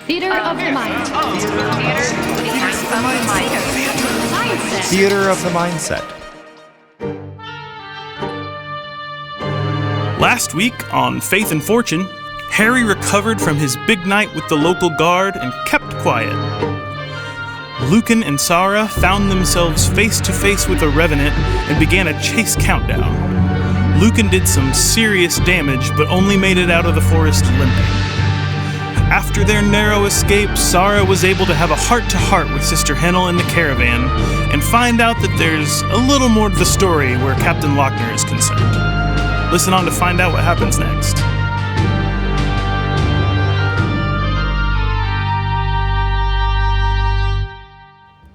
Theater of the mind. Theater of the mindset. Last week on Faith and Fortune, Herry recovered from his big night with the local guard and kept quiet. Luken and Sahra found themselves face to face with a revenant and began a chase countdown. Luken did some serious damage, but only made it out of the forest limping. After their narrow escape, Sahra was able to have a heart-to-heart with Sister Hennel in the caravan and find out that there's a little more to the story where Captain Lockner is concerned. Listen on to find out what happens next.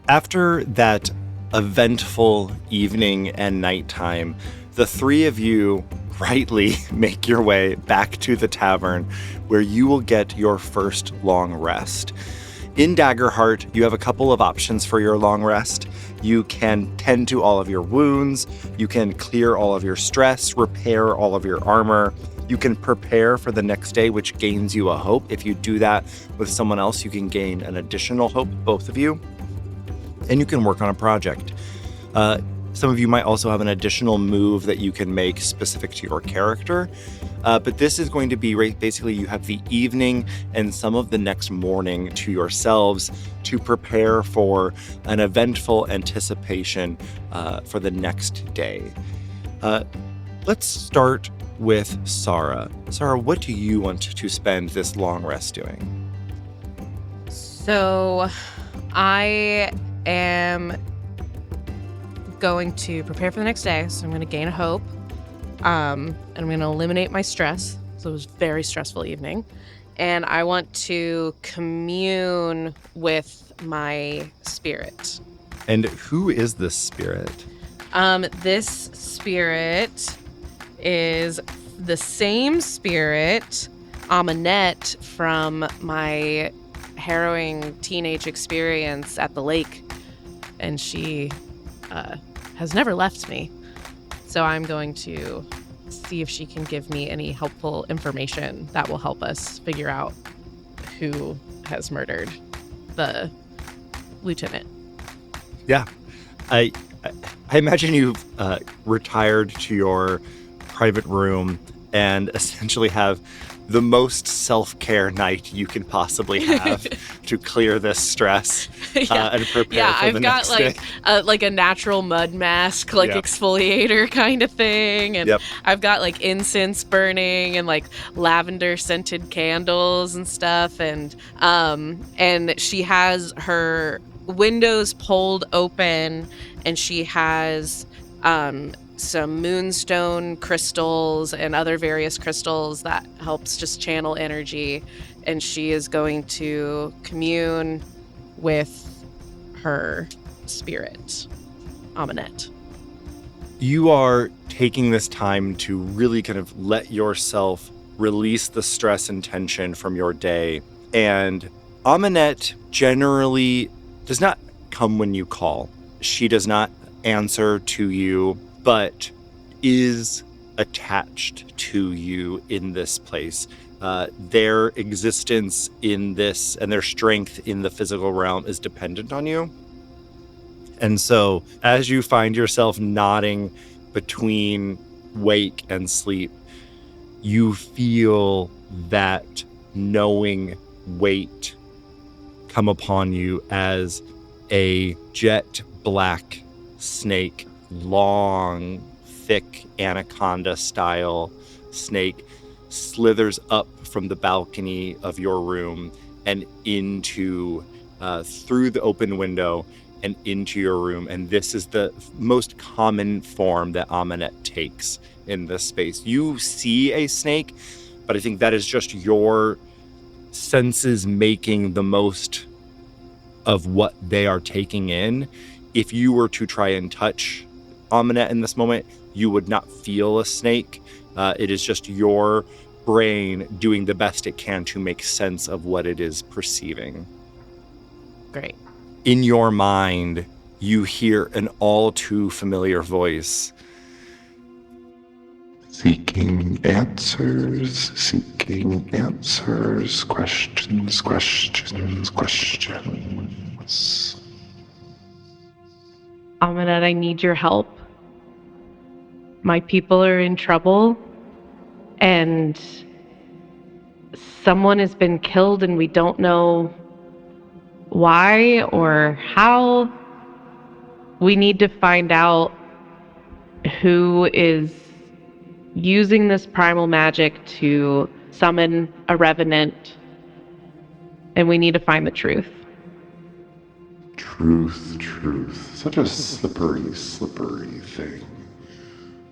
After that eventful evening and nighttime, the three of you rightly make your way back to the tavern where you will get your first long rest. In Daggerheart, you have a couple of options for your long rest. You can tend to all of your wounds, you can clear all of your stress, repair all of your armor, you can prepare for the next day, which gains you a hope. If you do that with someone else, you can gain an additional hope, both of you, and you can work on a project. Some of you might also have an additional move that you can make specific to your character. But this is going to be basically you have the evening and some of the next morning to yourselves to prepare for an eventful anticipation for the next day. Let's start with Sahra. Sahra, what do you want to spend this long rest doing? So I am going to prepare for the next day. So I'm going to gain a hope. And I'm going to eliminate my stress. So it was a very stressful evening. And I want to commune with my spirit. And who is this spirit? This spirit is the same spirit, Amanette, from my harrowing teenage experience at the lake. And she has never left me. So I'm going to see if she can give me any helpful information that will help us figure out who has murdered the lieutenant. Yeah. I imagine you've retired to your private room and essentially have the most self-care night you can possibly have to clear this stress and prepare for the next day. I've got like a natural mud mask, exfoliator kind of thing, and I've got like incense burning and like lavender scented candles and stuff, and she has her windows pulled open, and she has some moonstone crystals and other various crystals that helps just channel energy, and she is going to commune with her spirit, Amanette. You are taking this time to really kind of let yourself release the stress and tension from your day, and Amanette generally does not come when you call. She does not answer to you, but is attached to you in this place. Their existence in this and their strength in the physical realm is dependent on you. And so as you find yourself nodding between wake and sleep, you feel that knowing weight come upon you as a jet black snake, long, thick anaconda-style snake slithers up from the balcony of your room and into, through the open window and into your room. And this is the most common form that Amanette takes in this space. You see a snake, but I think that is just your senses making the most of what they are taking in. If you were to try and touch Amanette in this moment, you would not feel a snake. It is just your brain doing the best it can to make sense of what it is perceiving. Great. In your mind, you hear an all too familiar voice. Seeking answers, questions. Amanette, I need your help. My people are in trouble, and someone has been killed, and we don't know why or how. We need to find out who is using this primal magic to summon a revenant, and we need to find the truth. Truth. Such a slippery thing.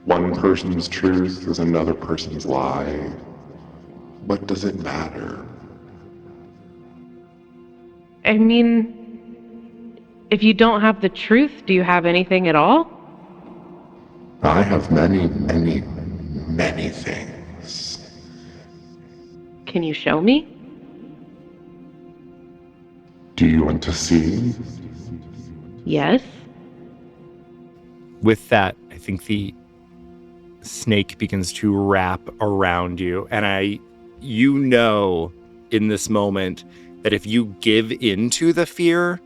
One person's truth is another person's lie. What does it matter? I mean, if you don't have the truth, do you have anything at all? I have many things. Can you show me? Do you want to see? Yes. With that, I think the snake begins to wrap around you. And you know in this moment that if you give into the fear,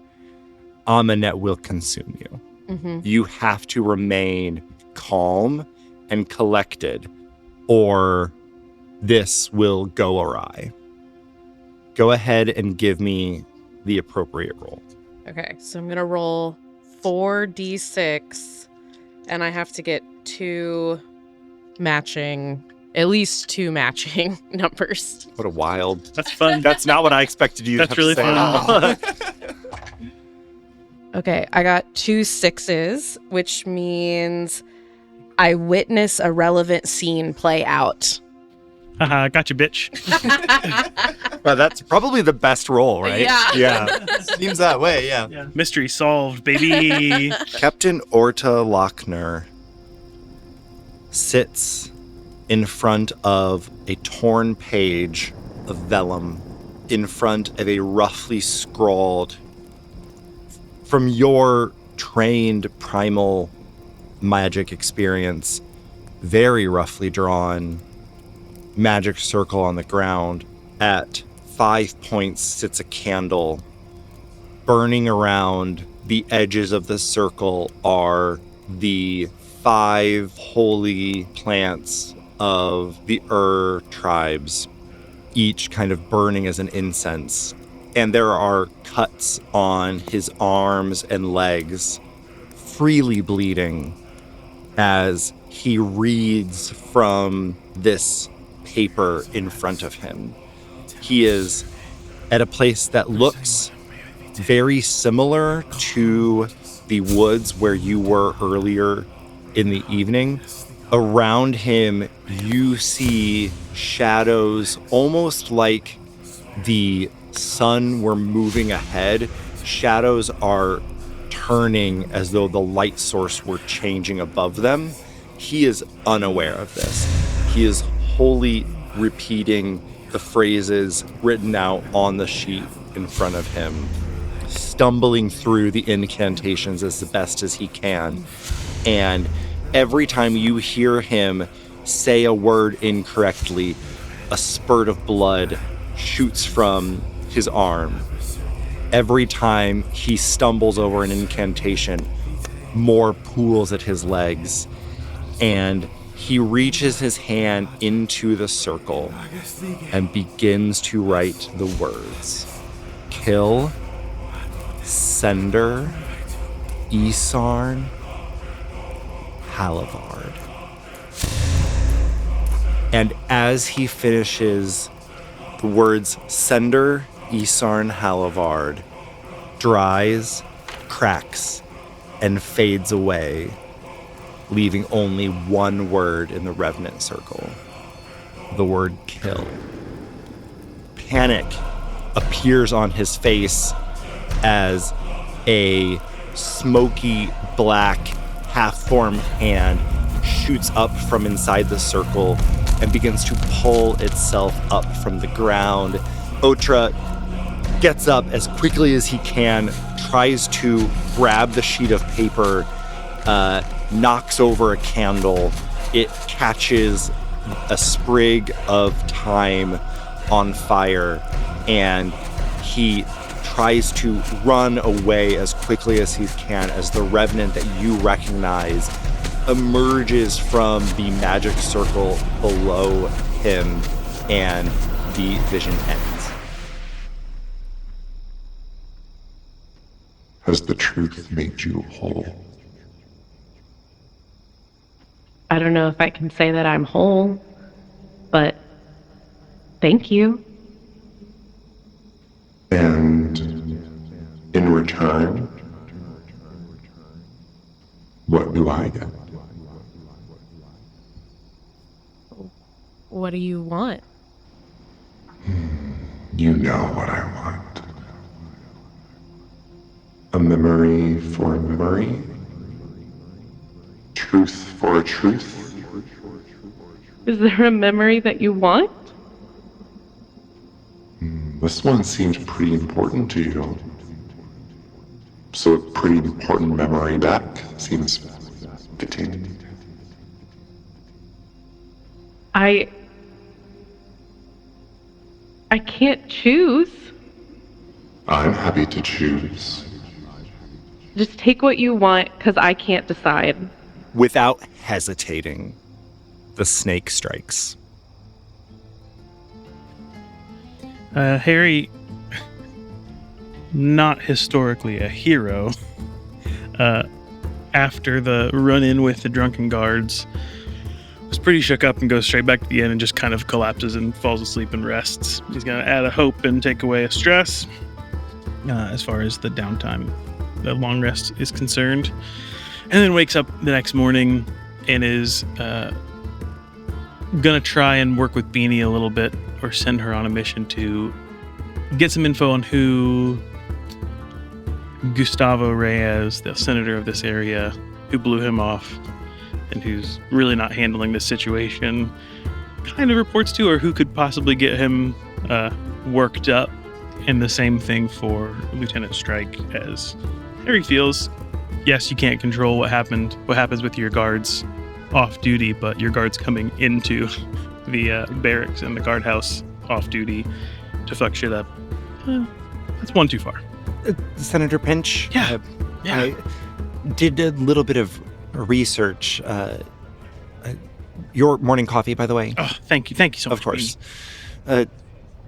Amanette will consume you. Mm-hmm. You have to remain calm and collected, or this will go awry. Go ahead and give me the appropriate roll. Okay, so I'm gonna roll 4d6, and I have to get at least two matching numbers. What a wild. That's fun. That's not what I expected you to have really to say. fun. Okay, I got 2 6s, which means I witness a relevant scene play out. Haha, gotcha, bitch. Well, that's probably the best roll, right? Yeah. Seems that way, yeah. Mystery solved, baby. Captain Lockner sits in front of a torn page of vellum, in front of a roughly scrawled, from your trained primal magic experience, very roughly drawn magic circle on the ground. At 5 points sits a candle. Burning around the edges of the circle are the 5 holy plants of the tribes, each kind of burning as an incense. And there are cuts on his arms and legs, freely bleeding, as he reads from this paper in front of him. He is at a place that looks very similar to the woods where you were earlier in the evening. Around him, you see shadows, almost like the sun were moving ahead. Shadows are turning as though the light source were changing above them. He is unaware of this. He is wholly repeating the phrases written out on the sheet in front of him, stumbling through the incantations as the best as he can. And every time you hear him say a word incorrectly, a spurt of blood shoots from his arm. Every time he stumbles over an incantation, more pools at his legs. And he reaches his hand into the circle and begins to write the words: kill, Sender, Isarn, Halivard. And as he finishes the words Sender, Isarn, Halivard, dries, cracks, and fades away, leaving only one word in the Revenant circle: the word kill. Panic appears on his face as a smoky black half-formed hand shoots up from inside the circle and begins to pull itself up from the ground. Otra gets up as quickly as he can, tries to grab the sheet of paper, knocks over a candle, it catches a sprig of thyme on fire, and he tries to run away as quickly as he can as the revenant that you recognize emerges from the magic circle below him, and the vision ends. Has the truth made you whole? I don't know if I can say that I'm whole, but thank you. And in return, what do I get? What do you want? You know what I want. A memory for a memory? Truth for a truth? Is there a memory that you want? This one seemed pretty important to you. So a pretty important memory back seems fitting. I can't choose. I'm happy to choose. Just take what you want, because I can't decide. Without hesitating, the snake strikes. Herry, not historically a hero, after the run-in with the drunken guards, was pretty shook up and goes straight back to the inn and just kind of collapses and falls asleep and rests. He's going to add a hope and take away a stress as far as the downtime, the long rest is concerned. And then wakes up the next morning and is going to try and work with Beanie a little bit, or send her on a mission to get some info on who Gustavo Reyes, the senator of this area, who blew him off and who's really not handling this situation, kind of reports to, or who could possibly get him worked up. And the same thing for Lieutenant Strike, as Herry feels, yes, you can't control what happens with your guards off duty, but your guards coming into the barracks and the guardhouse off duty to fuck shit up, that's one too far. Senator Pinch? Yeah. I did a little bit of research. Your morning coffee, by the way. Oh, thank you so much. Of course.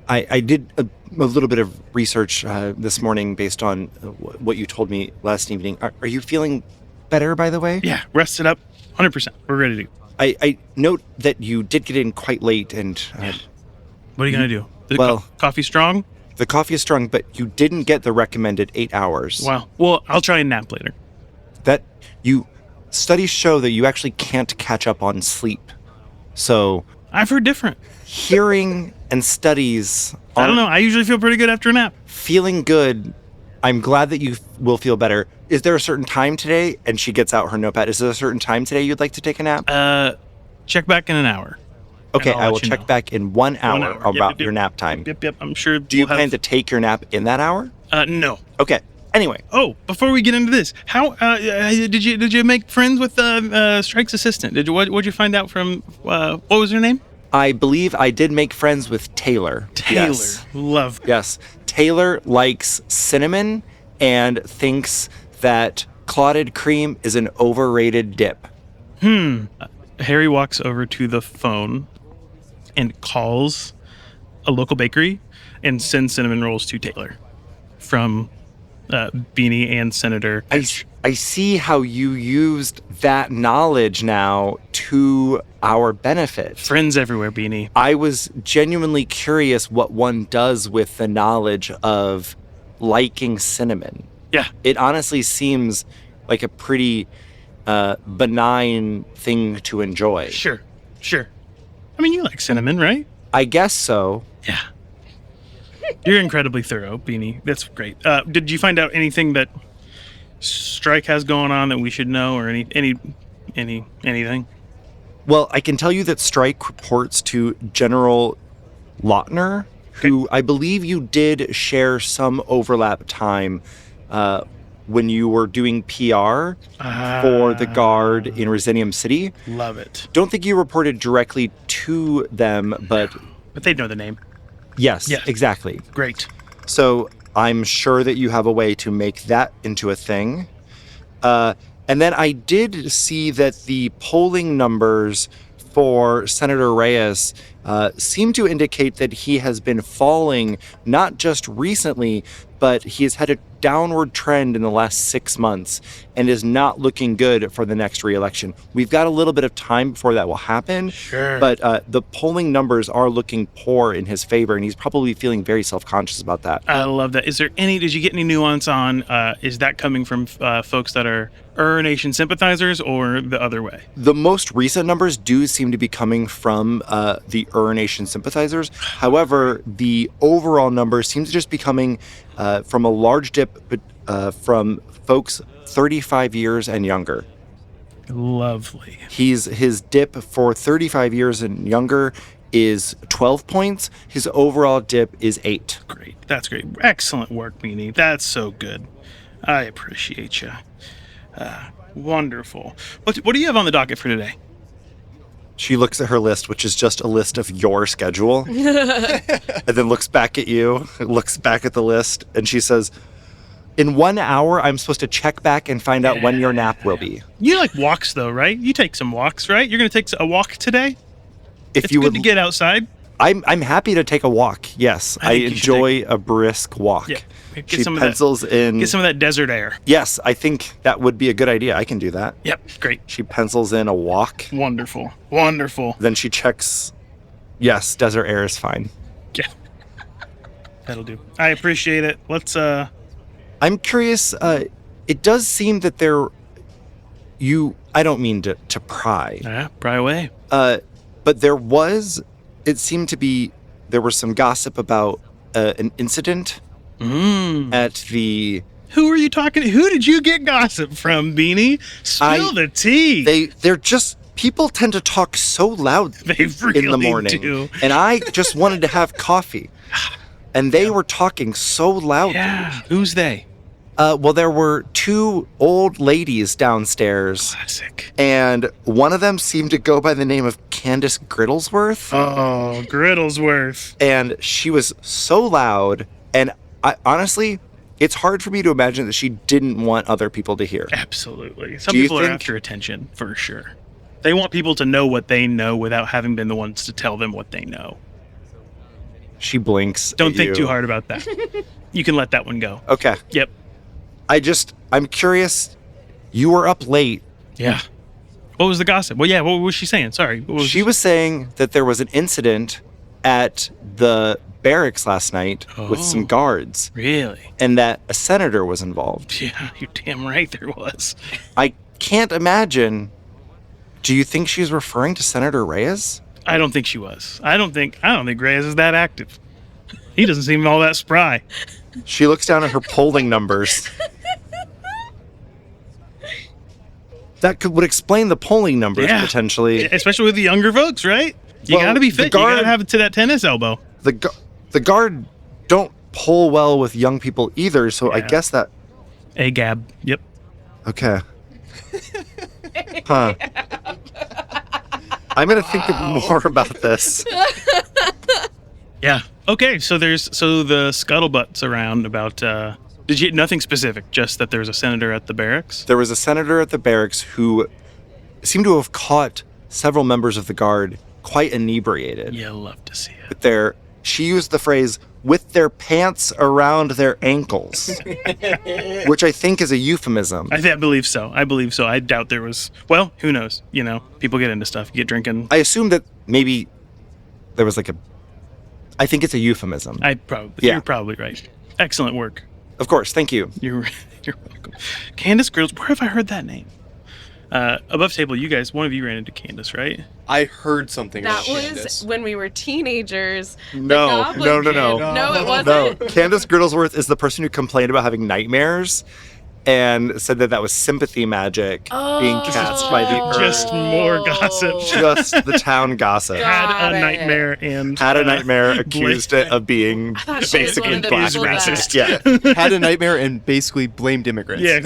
I did a little bit of research this morning based on what you told me last evening. Are you feeling better, by the way? Yeah, rested up, 100%. We're ready to go. I note that you did get in quite late, and what are you gonna do? Coffee strong? The coffee is strong, but you didn't get the recommended 8 hours. Wow. Well, I'll try and nap later. Studies show that you actually can't catch up on sleep. So I've heard different. Hearing and studies. I don't know. I usually feel pretty good after a nap. Feeling good. I'm glad that you will feel better. Is there a certain time today? And she gets out her notepad. Is there a certain time today you'd like to take a nap? Check back in an hour. Okay, I will check back in 1 hour about your nap time. Yep. I'm sure. Do you plan to take your nap in that hour? No. Okay. Anyway. Oh, before we get into this, how did you make friends with Strike's assistant? What'd you find out from? What was her name? I believe I did make friends with Taylor. Yes. Love. Yes. Taylor likes cinnamon and thinks that clotted cream is an overrated dip. Herry walks over to the phone and calls a local bakery and sends cinnamon rolls to Taylor from Beanie and Senator. I see how you used that knowledge now to our benefit. Friends everywhere, Beanie. I was genuinely curious what one does with the knowledge of liking cinnamon. Yeah. It honestly seems like a pretty benign thing to enjoy. Sure. I mean, you like cinnamon, right? I guess so. Yeah. You're incredibly thorough, Beanie. That's great. Did you find out anything that Strike has going on that we should know, or anything? Well, I can tell you that Strike reports to General Lockner, who I believe you did share some overlap time when you were doing PR for the guard in Resinium City. Love it. Don't think you reported directly to them, but they'd know the name. Yes, exactly. Great. So I'm sure that you have a way to make that into a thing. And then I did see that the polling numbers for Senator Reyes seem to indicate that he has been falling not just recently, but he has had a downward trend in the last 6 months and is not looking good for the next re-election. We've got a little bit of time before that will happen, but the polling numbers are looking poor in his favor, and he's probably feeling very self-conscious about that. I love that. Did you get any nuance on, is that coming from folks that are Nation sympathizers or the other way? The most recent numbers do seem to be coming from the Nation sympathizers. However, the overall numbers seem to just be coming from a large dip from folks 35 years and younger. Lovely. His dip for 35 years and younger is 12 points. His overall dip is 8. Great. That's great. Excellent work, Meanie. That's so good. I appreciate you. Wonderful. What do you have on the docket for today? She looks at her list, which is just a list of your schedule, and then looks back at you, looks back at the list, and she says, in 1 hour, I'm supposed to check back and find out when your nap will be. You like walks, though, right? You take some walks, right? You're going to take a walk today? If it's you good would to get outside. I'm happy to take a walk, yes. I enjoy a brisk walk. Yeah. She pencils in... Get some of that desert air. Yes, I think that would be a good idea. I can do that. Yep, great. She pencils in a walk. Wonderful. Then she checks... Yes, desert air is fine. Yeah. That'll do. I appreciate it. Let's... I'm curious, it does seem that I don't mean to pry. Yeah, pry away. But it seemed to be, there was some gossip about an incident at the... Who are you talking to? Who did you get gossip from, Beanie? Spill the tea. They're just, people tend to talk so loud really in the morning. Do. And I just wanted to have coffee. And they were talking so loudly. Yeah. Who's they? Well, there were 2 old ladies downstairs. Classic. And one of them seemed to go by the name of Candace Griddlesworth. Oh, Griddlesworth. And she was so loud. And honestly, it's hard for me to imagine that she didn't want other people to hear. Absolutely. Some people are after attention, for sure. They want people to know what they know without having been the ones to tell them what they know. She blinks. Don't think too hard about that. You can let that one go. Okay. Yep. I'm curious. You were up late. Yeah. What was the gossip? Well, yeah, what was she saying? Sorry. She was saying that there was an incident at the barracks last night with some guards. Really? And that a senator was involved. Yeah, you're damn right there was. I can't imagine. Do you think she's referring to Senator Reyes? I don't think she was. I don't think Reyes is that active. He doesn't seem all that spry. She looks down at her polling numbers. That would explain the polling numbers, potentially. Especially with the younger folks, right? You gotta be fit. You gotta have it to that tennis elbow. The guard don't poll well with young people either, so I guess that... A-gab, yep. Okay. Huh. I'm gonna think more about this. Yeah. Okay, so the scuttlebutt's around about... nothing specific, just that there's a senator at the barracks? There was a senator at the barracks who seemed to have caught several members of the guard quite inebriated. Yeah, love to see it. She used the phrase, with their pants around their ankles, which I think is a euphemism. I believe so. I doubt there was... Well, who knows? People get into stuff. You get drinking. I assume that maybe there was I think it's a euphemism. You're probably right. Excellent work. Of course, thank you. You're welcome. Candace Grills, where have I heard that name? Above table, you guys, one of you ran into Candace, right? I heard something about That Candace. was when we were teenagers. No. No, it wasn't. No, Candace Griddlesworth is the person who complained about having nightmares, and said that was sympathy magic being cast by the earth. Just more gossip. Just the town gossip. Had a nightmare and accused it of being basically black racist. Yeah. Had a nightmare and basically blamed immigrants. Yeah.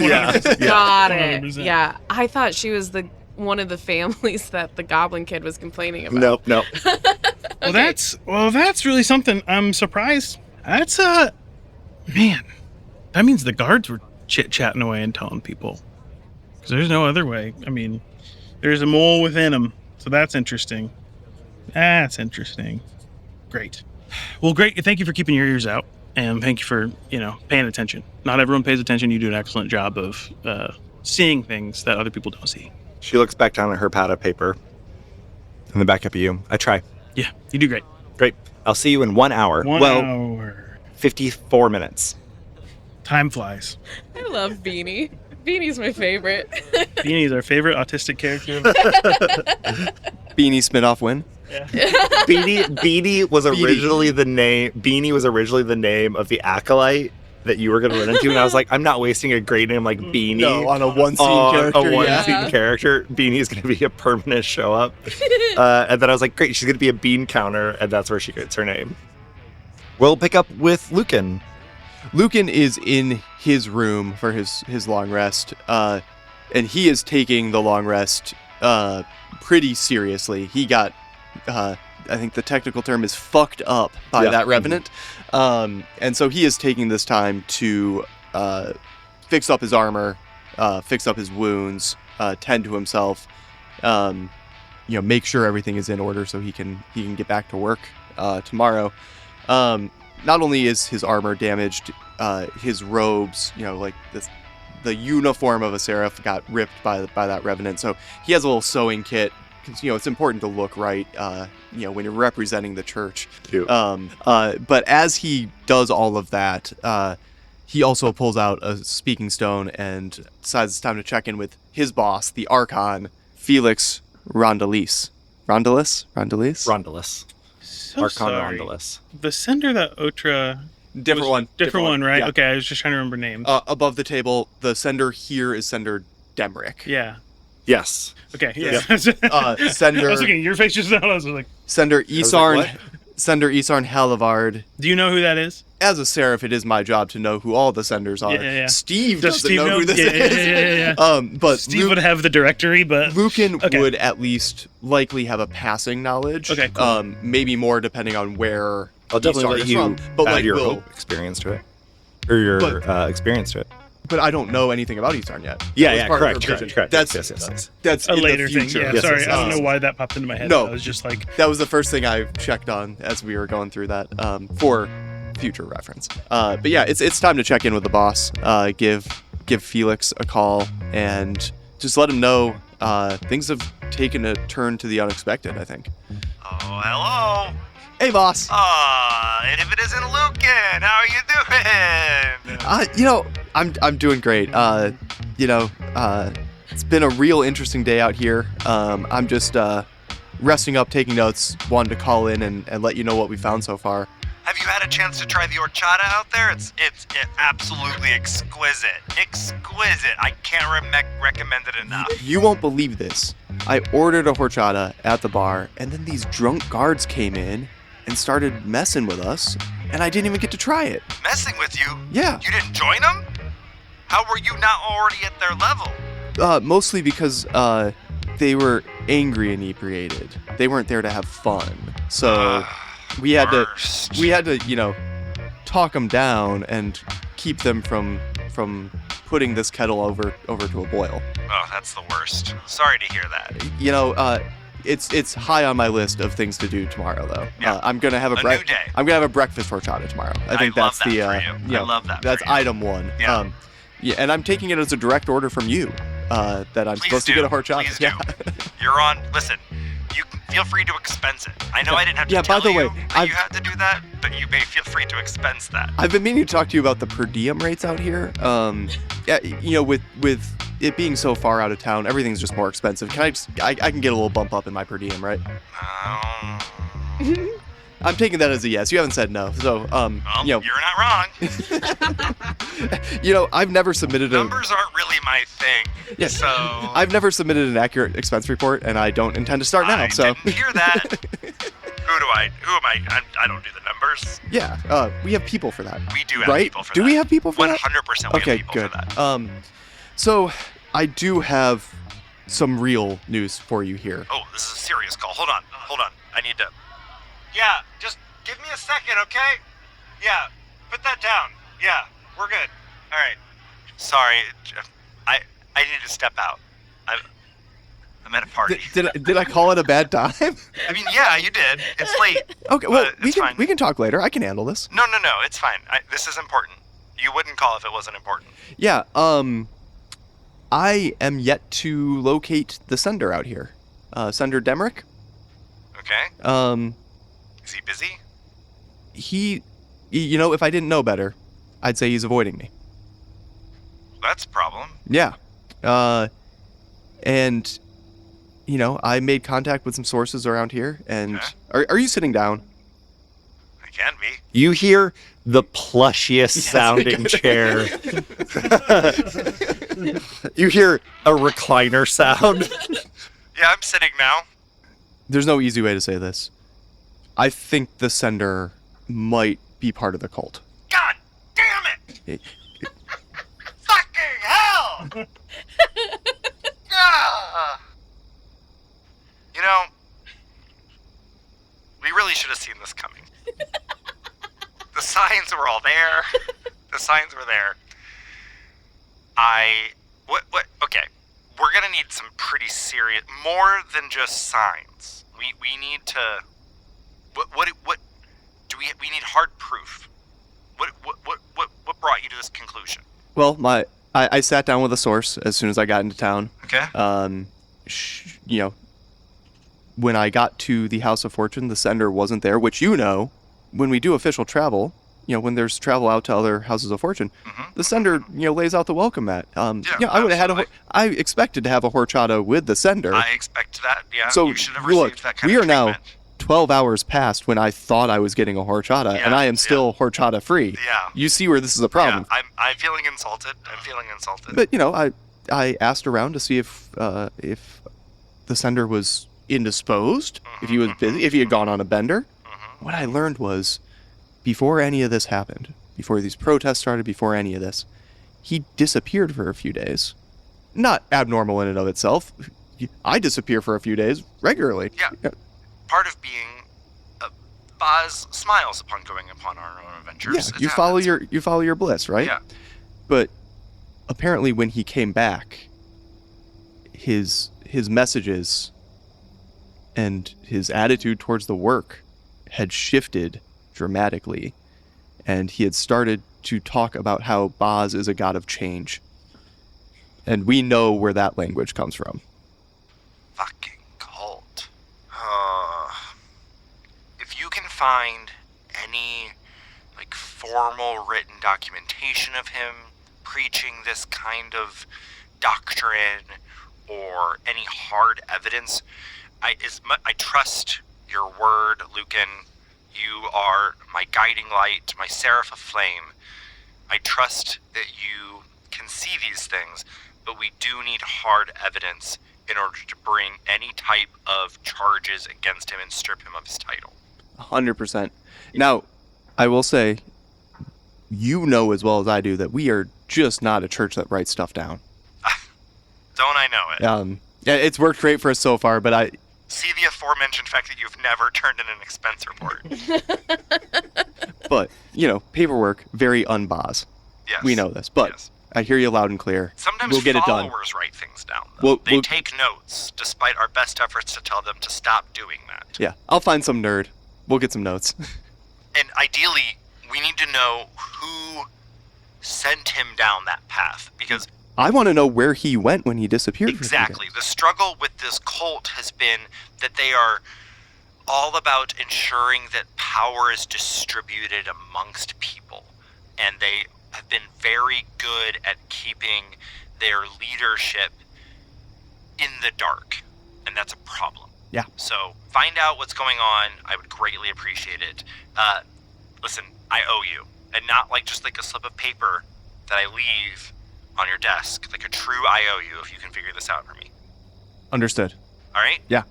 Got it. 100%. Yeah. I thought she was one of the families that the goblin kid was complaining about. Nope. Well, that's really something. I'm surprised. That's man. That means the guards were chit-chatting away and telling people. Because there's no other way. I mean, there's a mole within them. So that's interesting. Great. Well, great. Thank you for keeping your ears out. And thank you for, paying attention. Not everyone pays attention. You do an excellent job of seeing things that other people don't see. She looks back down at her pad of paper. And then back up at you. I try. Yeah, you do great. Great. I'll see you in 1 hour. 1 hour. 54 minutes. Time flies. I love Beanie. Beanie's my favorite. Beanie's our favorite autistic character. Beanie spinoff win. Yeah. Beanie was originally the name. Beanie was originally the name of the acolyte that you were going to run into, and I was like, I'm not wasting a great name like Beanie on a one-scene character. A one-scene character. Beanie is going to be a permanent show up. And then I was like, great, she's going to be a bean counter, and that's where she gets her name. We'll pick up with Luken. Luken is in his room for his long rest, and he is taking the long rest pretty seriously. He got, I think the technical term is fucked up by that revenant, and so he is taking this time to fix up his armor, fix up his wounds, tend to himself, make sure everything is in order so he can get back to work tomorrow. Not only is his armor damaged, his robes, the uniform of a seraph got ripped by that revenant. So he has a little sewing kit. It's important to look right, when you're representing the church. But as he does all of that, he also pulls out a speaking stone and decides it's time to check in with his boss, the Arcan Felix Rondalus. Rondalus. So Arcan sorry. Rondalus. The sender that Otra... Different one, right? Yeah. Okay, I was just trying to remember names. Above the table, the sender here is Sender Demerick. Yeah. Yes. Okay, yeah. Sender... I was looking, your face just now, I was like... Sender Isarn Halavard. Do you know who that is? As a seraph, it is my job to know who all the senders are. Yeah. Steve Does doesn't Steve know who this is. Yeah. But Steve would have the directory, but... Luken would at least likely have a passing knowledge. Okay, cool. Maybe more depending on where I'll definitely let you add your Will, hope experience to it. Or your experience to it. But I don't know anything about Isarn yet. Correct. That's yes. That's a in later the thing. future. Yeah, sorry, I don't know why that popped into my head. No. I was just like... That was the first thing I checked on as we were going through that for future reference. But yeah, it's time to check in with the boss. Give Felix a call and just let him know things have taken a turn to the unexpected, I think. Oh, hello. Hey, boss. And if it isn't Luken, how are you doing? I'm doing great. It's been a real interesting day out here. I'm just resting up, taking notes. Wanted to call in and let you know what we found so far. Have you had a chance to try the horchata out there? It's absolutely exquisite. Exquisite. I can't recommend it enough. You won't believe this. I ordered a horchata at the bar, and then these drunk guards came in and started messing with us, and I didn't even get to try it. Messing with you? Yeah. You didn't join them? How were you not already at their level? Mostly because they were angry and inebriated. They weren't there to have fun. So we had to talk them down and keep them from putting this kettle over to a boil. Oh, that's the worst. Sorry to hear that. It's high on my list of things to do tomorrow, though. Yeah. I'm gonna have new day. I'm gonna have a breakfast horchata tomorrow. I think I that's love the that for you. I love that. That's for you. item one. Yeah. And I'm taking it as a direct order from you. That I'm supposed to get a horchata. Please do. Yeah. You're on. Listen, you can feel free to expense it. I know I didn't have to tell by the way, you that you had to do that, but you may feel free to expense that. I've been meaning to talk to you about the per diem rates out here. With it being so far out of town, everything's just more expensive. I can get a little bump up in my per diem, right? Um, I'm taking that as a yes. You haven't said no, so you're not wrong. I've never submitted Numbers aren't really my thing. Yes. So I've never submitted an accurate expense report, and I don't intend to start now. I So didn't hear that. Who am I? I don't do the numbers. yeah, we have people for that. We do have right? people for Do that. we have people for that? 100% we Okay, have people good. for that. So I do have some real news for you here. Oh, this is a serious call. Hold on. I need to... Yeah, just give me a second, okay? Yeah, put that down. Yeah, we're good. All right. Sorry, I need to step out. I'm at a party. Did I call it a bad time? I mean, yeah, you did. It's late. Okay, well, fine. we can talk later. I can handle this. No, it's fine. This is important. You wouldn't call if it wasn't important. Yeah, I am yet to locate the sender out here. Sender Demerick. Okay. Is he busy? He, if I didn't know better, I'd say he's avoiding me. That's a problem. Yeah. And, I made contact with some sources around here, and... Okay. Are you sitting down? I can be. You hear the plushiest sounding chair. You hear a recliner sound. Yeah, I'm sitting now. There's no easy way to say this. I think the sender might be part of the cult. God damn it! Fucking hell! Ah. We really should have seen this coming. The signs were all there. The signs were there. Okay. We're gonna need some pretty serious, more than just signs. We need to, what do we need hard proof. What brought you to this conclusion? Well, I sat down with a source as soon as I got into town. Okay. When I got to the House of Fortune, the sender wasn't there, which when we do official travel, when there's travel out to other Houses of Fortune, the sender, lays out the welcome mat. I would have had I expected to have a horchata with the sender. I expect that, yeah. So, you should have received that kind we of are now treatment. 12 hours past when I thought I was getting a horchata, and I am still horchata free. Yeah. You see where this is a problem. Yeah, I'm feeling insulted. But, I asked around to see if the sender was indisposed, if he was busy, if he had gone on a bender. What I learned was, before any of this happened, before these protests started, before any of this, he disappeared for a few days. Not abnormal in and of itself. I disappear for a few days regularly. Yeah. Part of being Boz smiles upon going upon our own adventures. Yeah, you follow your bliss, right? Yeah. But apparently when he came back, his messages and his attitude towards the work had shifted dramatically, and he had started to talk about how Boz is a god of change. And we know where that language comes from. Fucking cult. If you can find any, formal written documentation of him preaching this kind of doctrine or any hard evidence, I trust your word, Luken. You are my guiding light, my seraph of flame. I trust that you can see these things, but we do need hard evidence in order to bring any type of charges against him and strip him of his title. 100%. Now, I will say, as well as I do, that we are just not a church that writes stuff down. Don't I know it? It's worked great for us so far, but see the aforementioned fact that you've never turned in an expense report. But, paperwork, very un-Boz. Yes. We know this, but yes. I hear you loud and clear. Sometimes we'll get it done. followers write things down, though. They we'll take notes, despite our best efforts to tell them to stop doing that. Yeah, I'll find some nerd. We'll get some notes. And ideally, we need to know who sent him down that path, because I want to know where he went when he disappeared. Exactly. The struggle with this cult has been that they are all about ensuring that power is distributed amongst people. And they have been very good at keeping their leadership in the dark. And that's a problem. Yeah. So find out what's going on. I would greatly appreciate it. Listen, I owe you. And not just a slip of paper. that I leave on your desk, like a true IOU, if you can figure this out for me. Understood. All right? Yeah.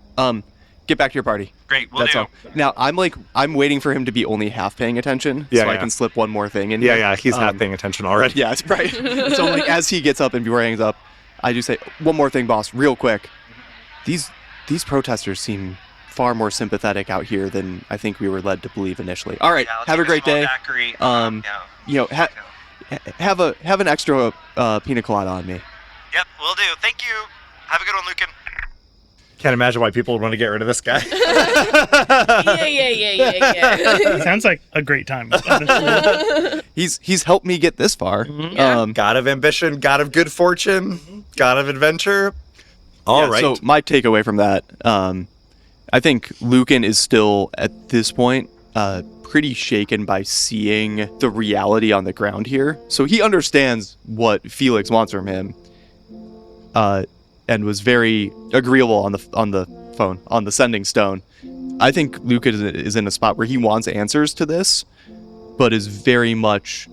Get back to your party. Great, we'll That's do. all. Now, I'm waiting for him to be only half paying attention, so I can slip one more thing in. Yeah, he's not paying attention already. Yeah, it's right. So, like, as he gets up and before he hangs up, I do say, one more thing, boss, real quick. These protesters seem far more sympathetic out here than I think we were led to believe initially. All right, have a great day. Daiquiri. Have an extra pina colada on me. Yep, will do. Thank you. Have a good one, Luken. Can't imagine why people would want to get rid of this guy. Yeah. Sounds like a great time. Honestly. He's helped me get this far. Yeah. God of ambition, God of good fortune, God of adventure. All right. So my takeaway from that, I think Luken is still at this point pretty shaken by seeing the reality on the ground here. So he understands what Felix wants from him, and was very agreeable on the phone, on the sending stone. I think Luken is in a spot where he wants answers to this, but is very much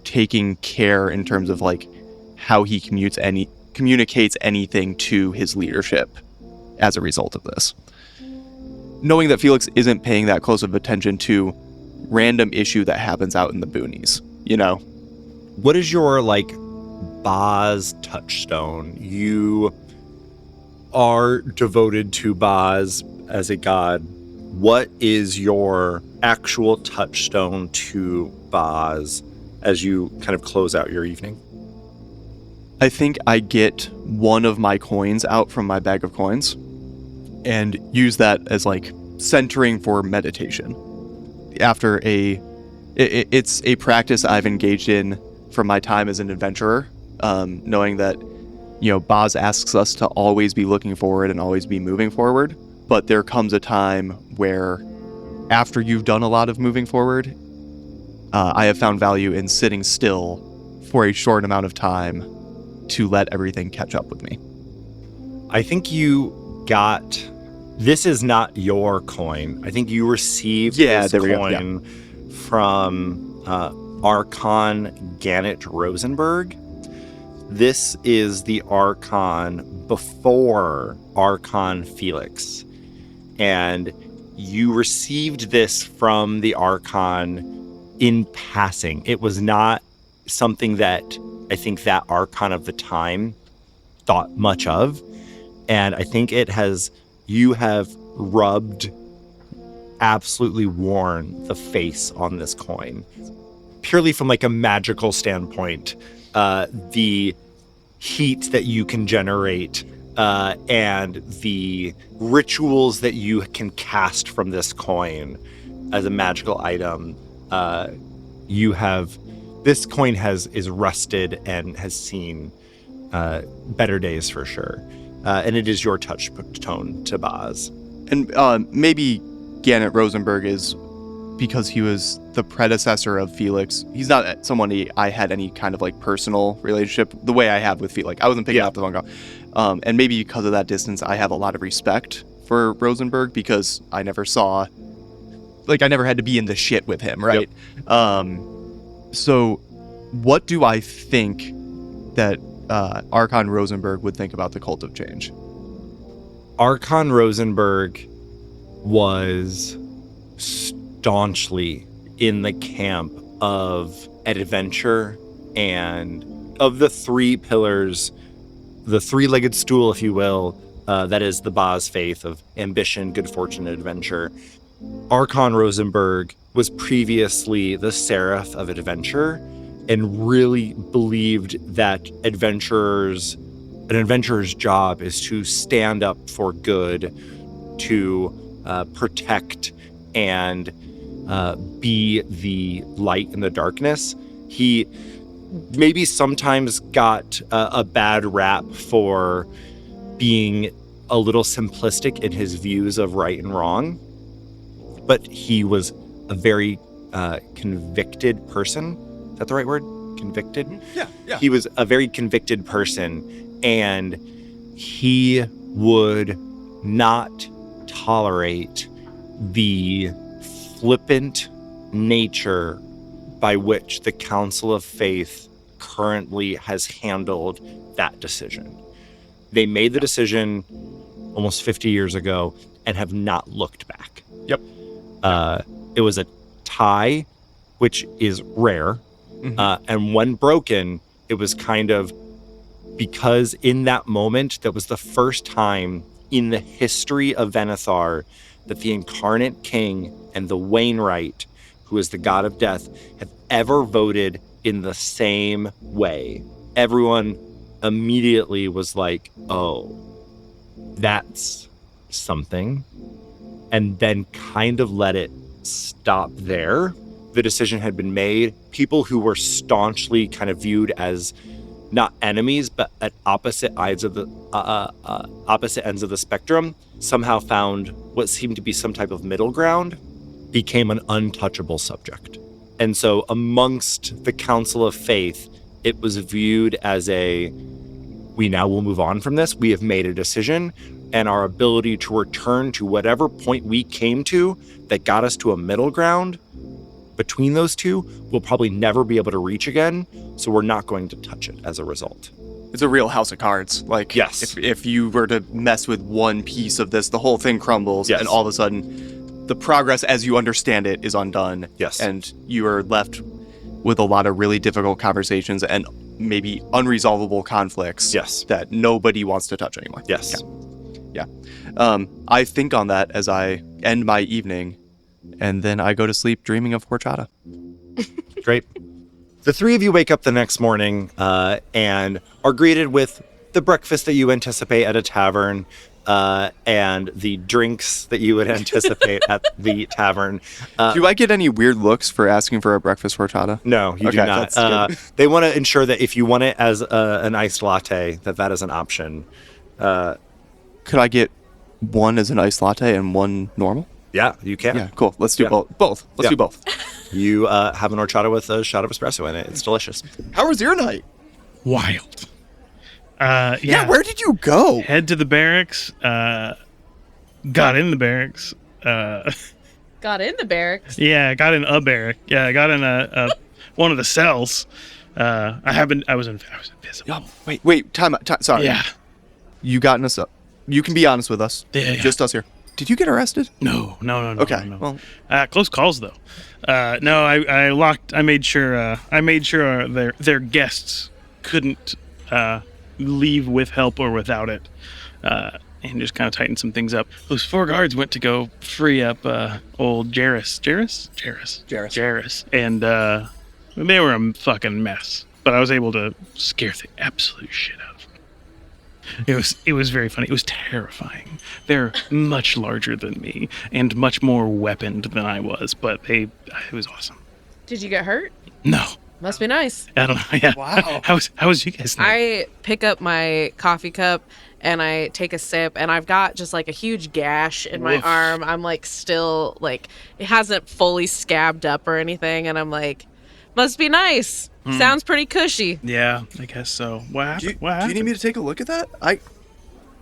taking care in terms of like how he communicates anything to his leadership as a result of this. Knowing that Felix isn't paying that close of attention to random issue that happens out in the boonies, you know? What is your, Boz touchstone? You are devoted to Boz as a god. What is your actual touchstone to Boz as you kind of close out your evening? I think I get one of my coins out from my bag of coins and use that as centering for meditation. After it's a practice I've engaged in from my time as an adventurer, knowing that, Boz asks us to always be looking forward and always be moving forward. But there comes a time where after you've done a lot of moving forward, I have found value in sitting still for a short amount of time to let everything catch up with me. I think you got... This is not your coin. I think you received this coin from Arcan Gannett Rosenberg. This is the Archon before Arcan Felix. And you received this from the Archon in passing. It was not something that I think that Archon of the time thought much of. And I think you have absolutely worn the face on this coin. Purely from a magical standpoint, the heat that you can generate and the rituals that you can cast from this coin as a magical item, this coin is rusted and has seen better days for sure. And it is your touch tone to Boz. And maybe Gannett Rosenberg is because he was the predecessor of Felix. He's not someone I had any kind of personal relationship the way I have with Felix. I wasn't picking up the phone call. And maybe because of that distance, I have a lot of respect for Rosenberg because I never saw, I never had to be in the shit with him, right? Yep. So what do I think that Arcan Rosenberg would think about the Cult of Change? Arcan Rosenberg was staunchly in the camp of adventure and of the three pillars, the three-legged stool, if you will, that is the Boz faith of ambition, good fortune, and adventure. Arcan Rosenberg was previously the seraph of adventure and really believed that an adventurer's job is to stand up for good, to protect and be the light in the darkness. He maybe sometimes got a bad rap for being a little simplistic in his views of right and wrong, but he was a very convicted person. Is that the right word? Convicted? Yeah. He was a very convicted person, and he would not tolerate the flippant nature by which the Council of Faith currently has handled that decision. They made the decision almost 50 years ago and have not looked back. Yep. It was a tie, which is rare. Mm-hmm. And when broken, it was kind of because in that moment, that was the first time in the history of Venethar that the Incarnate King and the Wainwright, who is the god of death, have ever voted in the same way. Everyone immediately was like, oh, that's something. And then kind of let it stop there. The decision had been made. People who were staunchly kind of viewed as not enemies, but at opposite ends of the spectrum, somehow found what seemed to be some type of middle ground, became an untouchable subject. And so amongst the Council of Faith, it was viewed as we now will move on from this. We have made a decision, and our ability to return to whatever point we came to that got us to a middle ground between those two, we'll probably never be able to reach again. So we're not going to touch it as a result. It's a real house of cards. Like, yes. If you were to mess with one piece of this, the whole thing crumbles, yes. And all of a sudden, the progress as you understand it is undone. Yes. And you are left with a lot of really difficult conversations and maybe unresolvable conflicts. Yes. That nobody wants to touch anymore. Yes. Yeah. I think on that as I end my evening, and then I go to sleep dreaming of horchata. Great. The three of you wake up the next morning and are greeted with the breakfast that you anticipate at a tavern and the drinks that you would anticipate at the tavern. Do I get any weird looks for asking for a breakfast horchata? No, you do not. They want to ensure that if you want it as an iced latte, that is an option. Could I get one as an iced latte and one normal? Yeah, you can. Yeah, cool. Let's do both. Let's do both. You have an horchata with a shot of espresso in it. It's delicious. How was your night? Wild. Yeah, where did you go? Head to the barracks. Got in the barracks. Got in the barracks? Yeah, got in a barrack. Yeah, I got in one of the cells. I was invisible. Oh, wait, time out. Sorry. Yeah. You got in us up. You can be honest with us. Yeah. Just us here. Did you get arrested? No. Okay. No. Well, close calls though. No, I made sure their guests couldn't leave with help or without it, and just kind of tightened some things up. Those 4 guards went to go free up old Jairus, and they were a fucking mess. But I was able to scare the absolute shit out of them. It was very funny. It was terrifying. They're much larger than me and much more weaponed than I was, but it was awesome. Did you get hurt? No. Must be nice. I don't know. Yeah. Wow. How was you guys' night? I pick up my coffee cup and I take a sip, and I've got just like a huge gash in my arm. I'm like still like, it hasn't fully scabbed up or anything, and I'm like, must be nice. Sounds pretty cushy. Yeah, I guess so. What happened? Do you need me to take a look at that?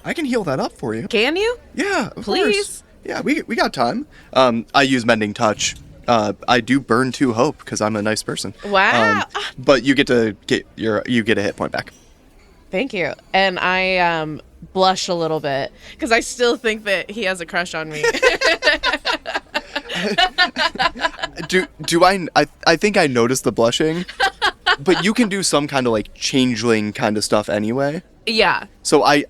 I can heal that up for you. Can you? Yeah, of Please. course. Yeah, we got time. I use Mending Touch. I do burn 2 hope because I'm a nice person. Wow. But you get a hit point back. Thank you. And I blush a little bit because I still think that he has a crush on me. I think I noticed the blushing, but you can do some kind of like changeling kind of stuff anyway. Yeah. So I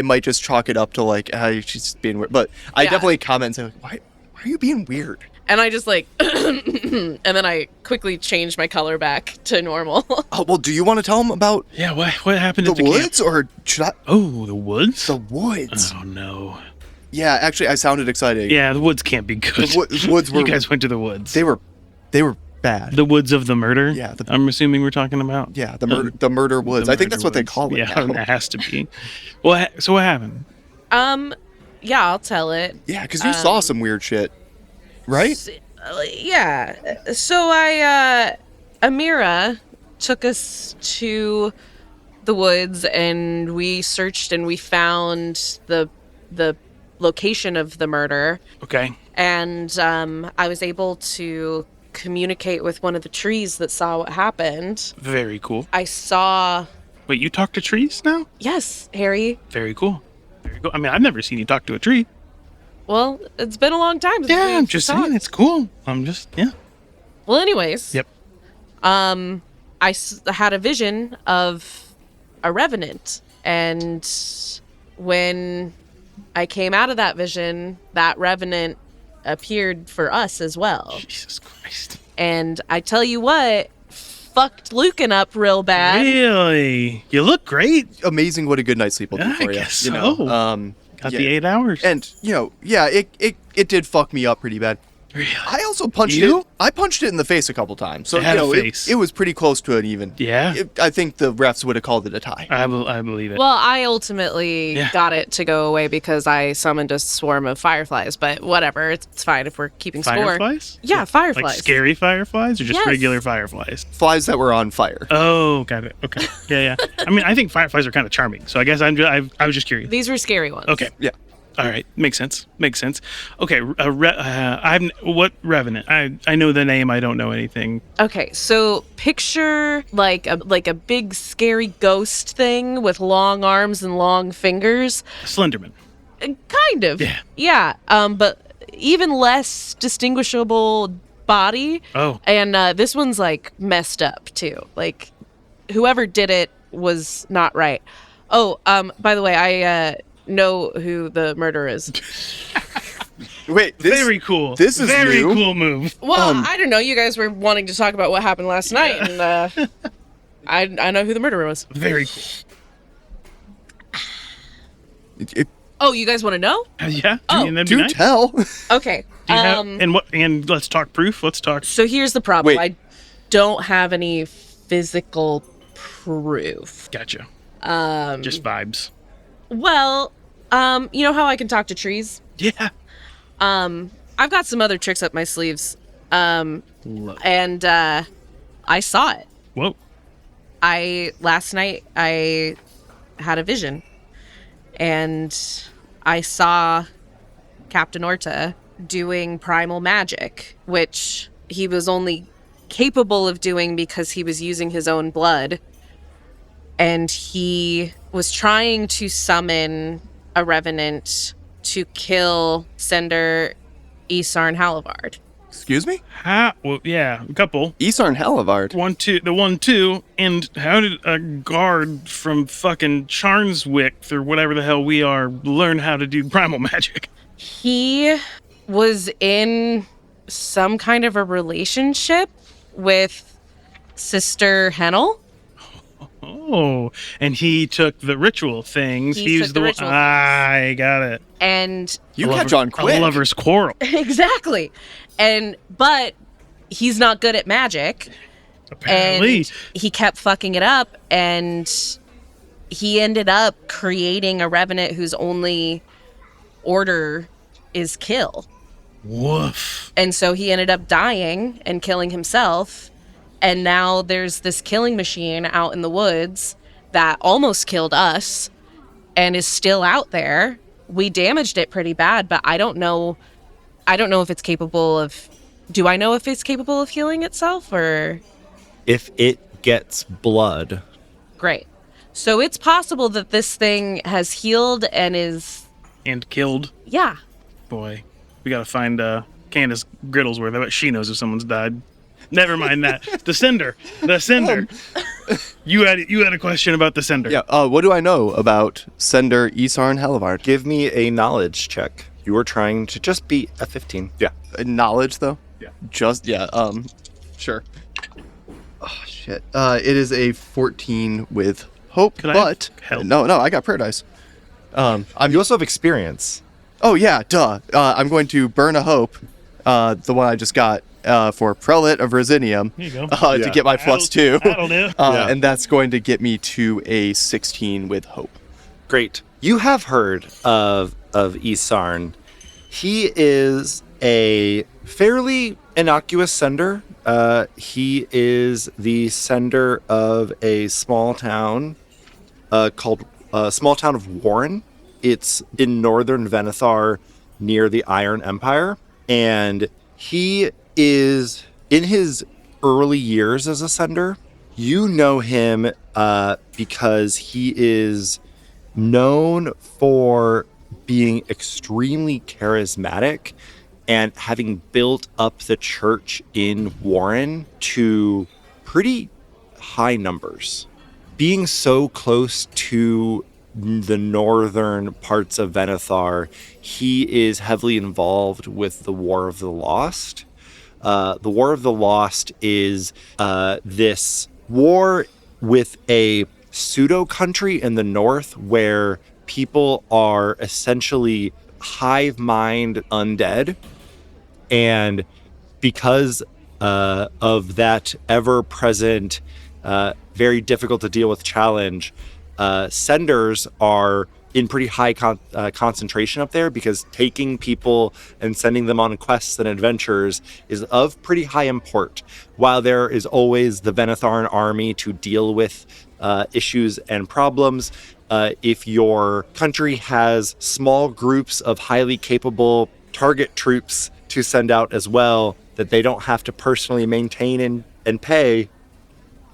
might just chalk it up to like, she's being weird. But I definitely comment and say, like, why are you being weird? And I just like, and then I quickly change my color back to normal. Oh, well, do you want to tell them about Yeah, what happened the at the woods? camp? Or should I? Oh, the woods? The woods. Oh, no. Yeah, actually, I sounded excited. Yeah, the woods can't be good. The woods were... You guys went to the woods. They were bad. The woods of the murder? Yeah. I'm assuming we're talking about? Yeah, the murder woods. I think that's what they call it. Yeah, now. it has to be. So what happened? Yeah, I'll tell it. Yeah, because you saw some weird shit, right? Yeah. So Amira took us to the woods, and we searched, and we found the location of the murder. Okay. And I was able to communicate with one of the trees that saw what happened. Very cool. I saw... Wait, you talk to trees now? Yes, Harry. Very cool. Very cool. I mean, I've never seen you talk to a tree. Well, it's been a long time. Yeah, I'm just saying, it's cool. Yeah. Well, anyways. Yep. I had a vision of a revenant, and when I came out of that vision, that revenant appeared for us as well. Jesus Christ. And I tell you what, fucked Luken up real bad. Really? You look great. Amazing what a good night's sleep will do for you. I guess You know? so. Got the 8 hours. And, it did fuck me up pretty bad. Really? I also punched it. I punched it in the face a couple times. So, It had a face. It was pretty close to an even. Yeah? I think the refs would have called it a tie. I believe it. Well, I ultimately got it to go away because I summoned a swarm of fireflies, but whatever, it's fine if we're keeping score. Fireflies? Yeah, fireflies. Like scary fireflies or just Yes. regular fireflies? Flies that were on fire. Oh, got it. Okay. Yeah. I mean, I think fireflies are kind of charming, so I guess I was just curious. These were scary ones. Okay. Yeah. All right, makes sense. Okay, what Revenant? I know the name. I don't know anything. Okay, so picture like a big scary ghost thing with long arms and long fingers. Slenderman. Kind of. Yeah. Yeah. But even less distinguishable body. Oh. And this one's like messed up too. Like whoever did it was not right. Oh, by the way, I know who the murderer is. Wait, very cool. This is very new. cool move. Well, I don't know. You guys were wanting to talk about what happened last night, and I know who the murderer was. Very cool. Oh, you guys want to know? Yeah. Oh, that'd be Do nice. tell. Okay. Do you have, and let's talk proof. Let's talk. So here's the problem. Wait. I don't have any physical proof. Gotcha. Just vibes. Well, you know how I can talk to trees? Yeah. I've got some other tricks up my sleeves. And I saw it. Whoa. Last night I had a vision, and I saw Captain Orta doing primal magic, which he was only capable of doing because he was using his own blood. And he was trying to summon a revenant to kill Sender Isarn Halavard. Excuse me? Well, yeah, a couple. Isarn Halavard. 1-2, and how did a guard from fucking Charnswick or whatever the hell we are learn how to do primal magic? He was in some kind of a relationship with Sister Hennel. Oh, and he took the ritual things. He was took the ritual things. I got it. And You catch on quick. A lover's quarrel. exactly. But he's not good at magic. Apparently. And he kept fucking it up, and he ended up creating a revenant whose only order is kill. Woof. And so he ended up dying and killing himself. And now there's this killing machine out in the woods that almost killed us and is still out there. We damaged it pretty bad, but I don't know if it's capable of... Do I know if it's capable of healing itself, or... If it gets blood. Great. So it's possible that this thing has healed and is... And killed. Yeah. Boy, we gotta find Candace Griddlesworth. I bet she knows if someone's died. Never mind that. The Sender. You had a question about the Sender. Yeah. What do I know about Sender Isarn Halavard? Give me a knowledge check. You were trying to just beat a 15. Yeah. Knowledge though. Yeah. Sure. Oh shit. It is a 14 with hope, Could I but help? no, I got paradise. You also have experience. Oh yeah, duh. I'm going to burn a hope, the one I just got for Prelate of Rosinium, Here you go. to get my +2. That'll do. And that's going to get me to a 16 with hope. Great. You have heard of Isarn. He is a fairly innocuous sender. He is the sender of a small town called small town of Warren. It's in northern Venethar near the Iron Empire. And he is in his early years as a sender, you know him because he is known for being extremely charismatic and having built up the church in Warren to pretty high numbers. Being so close to the northern parts of Venethar, he is heavily involved with the War of the Lost. The War of the Lost is this war with a pseudo-country in the north where people are essentially hive mind undead. And because of that ever-present, very difficult to deal with challenge, senders are in pretty high concentration up there because taking people and sending them on quests and adventures is of pretty high import. While there is always the Venetharan army to deal with issues and problems, if your country has small groups of highly capable target troops to send out as well that they don't have to personally maintain and pay,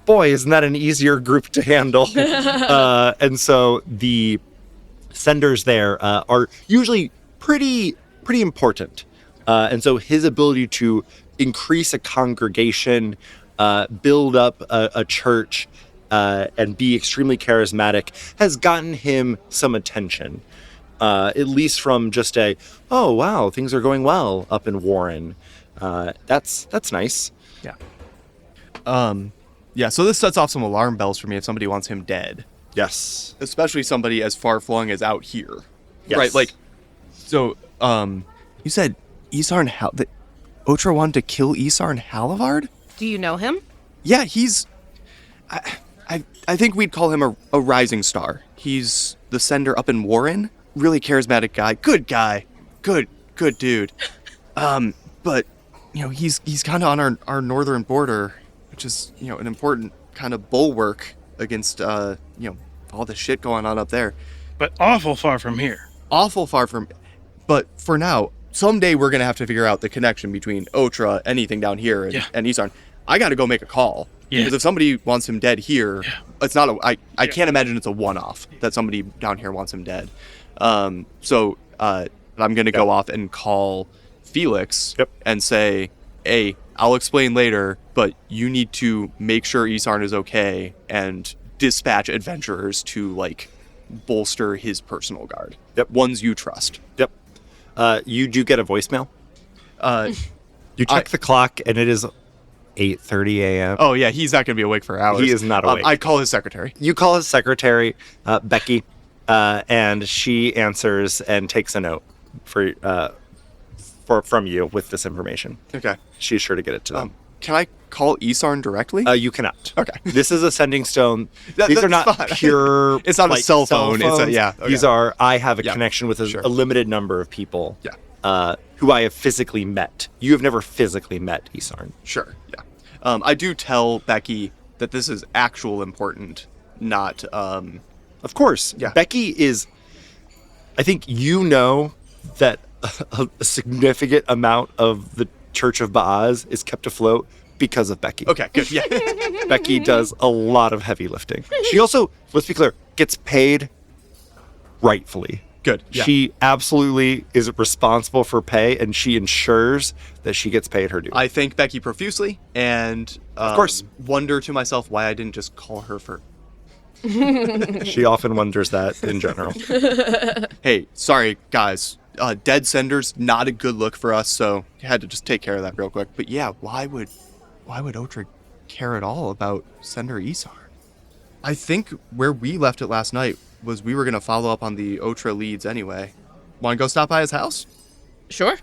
boy, isn't that an easier group to handle. And so the senders there are usually pretty important. And so his ability to increase a congregation, build up a church, and be extremely charismatic has gotten him some attention. At least from just oh wow, things are going well up in Warren. That's nice. Yeah. Yeah, so this sets off some alarm bells for me if somebody wants him dead. Yes. Especially somebody as far-flung as out here. Yes. Right, like, so, you said Isarn that Otra wanted to kill Isarn Halivard? Do you know him? Yeah, he's... I think we'd call him a rising star. He's the sender up in Warren. Really charismatic guy. Good guy. Good dude. But, you know, he's kind of on our northern border, which is, you know, an important kind of bulwark against, you know, all the shit going on up there. But awful far from here. Awful far from... But for now, someday we're going to have to figure out the connection between Otra, anything down here, and Isarn. I got to go make a call. Yeah. Because if somebody wants him dead here, it's not I can't imagine it's a one-off that somebody down here wants him dead. So I'm going to go off and call Felix and say, hey, I'll explain later, but you need to make sure Isarn is okay and dispatch adventurers to, like, bolster his personal guard. Ones you trust. You do get a voicemail. You check the clock, and it is 8:30 a.m. Oh, yeah, he's not going to be awake for hours. He is not awake. I call his secretary. You call his secretary, Becky, and she answers and takes a note from you with this information. Okay. She's sure to get it to them. Can I call Isarn directly? You cannot. Okay. This is a sending stone. These are not fine. pure... It's not a cell phone. It's a, okay. These are... I have a connection with a limited number of people who I have physically met. You have never physically met Isarn. Sure, yeah. I do tell Becky that this is actual important, not... Of course. Yeah. Becky is... I think you know that a significant amount of the Church of Baaz is kept afloat because of Becky. Okay, good, yeah. Becky does a lot of heavy lifting. She also, let's be clear, gets paid rightfully. Good, yeah. She absolutely is responsible for pay, and she ensures that she gets paid her due. I thank Becky profusely, and of course, wonder to myself why I didn't just call her for... She often wonders that in general. Hey, sorry, guys. Dead senders, not a good look for us, so you had to just take care of that real quick. But yeah, why would Otra care at all about Sender Isarn? I think where we left it last night was we were going to follow up on the Otra leads anyway. Want to go stop by his house? Sure.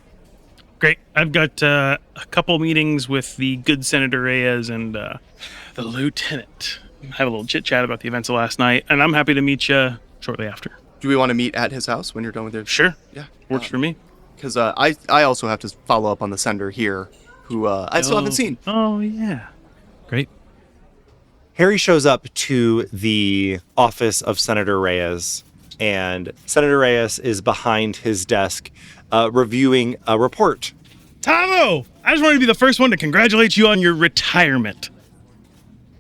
Great. I've got a couple meetings with the good Senator Reyes and the lieutenant. Have a little chit-chat about the events of last night, and I'm happy to meet you shortly after. Do we want to meet at his house when you're done with your... Sure. Yeah. Works for me. Because I also have to follow up on the sender here, who I still haven't seen. Oh, yeah. Great. Herry shows up to the office of Senator Reyes, and Senator Reyes is behind his desk reviewing a report. Tavo! I just wanted to be the first one to congratulate you on your retirement.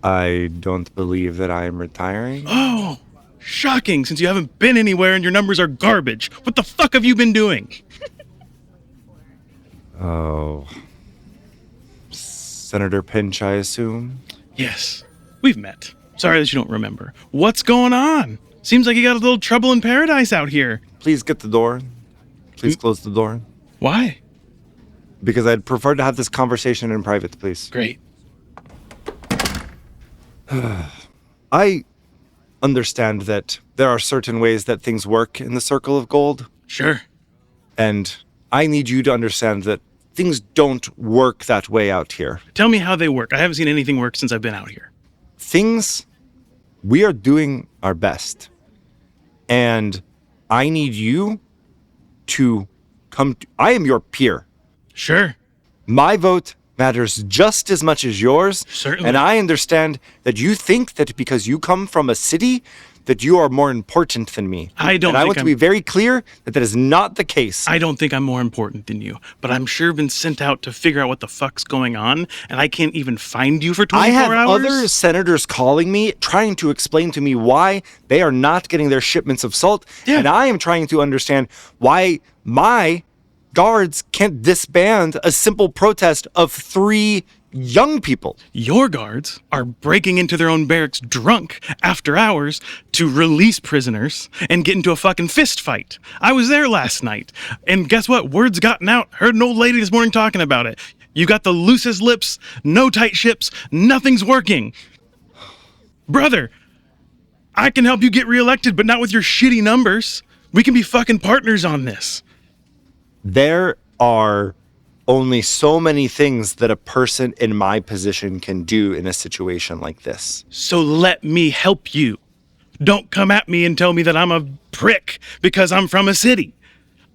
I don't believe that I am retiring. Oh, shocking, since you haven't been anywhere and your numbers are garbage. What the fuck have you been doing? Oh. Senator Pinch, I assume? Yes, we've met. Sorry that you don't remember. What's going on? Seems like you got a little trouble in paradise out here. Please get the door. Please close the door. Why? Because I'd prefer to have this conversation in private, please. Great. I understand that there are certain ways that things work in the Circle of Gold. Sure. And I need you to understand that things don't work that way out here. Tell me how they work. I haven't seen anything work since I've been out here. We are doing our best. And I need you to I am your peer. Sure. My vote matters just as much as yours. Certainly. And I understand that you think that because you come from a city, that you are more important than me. I don't and I want to be very clear that that is not the case. I don't think I'm more important than you, but I'm sure been sent out to figure out what the fuck's going on, and I can't even find you for 24 hours? I have other senators calling me, trying to explain to me why they are not getting their shipments of salt, and I am trying to understand why my guards can't disband a simple protest of 3 young people. Your guards are breaking into their own barracks drunk after hours to release prisoners and get into a fucking fist fight. I was there last night, and guess what? Word's gotten out. Heard an old lady this morning talking about it. You got the loosest lips, no tight ships, nothing's working. Brother, I can help you get reelected, but not with your shitty numbers. We can be fucking partners on this. There are only so many things that a person in my position can do in a situation like this. So let me help you. Don't come at me and tell me that I'm a prick because I'm from a city.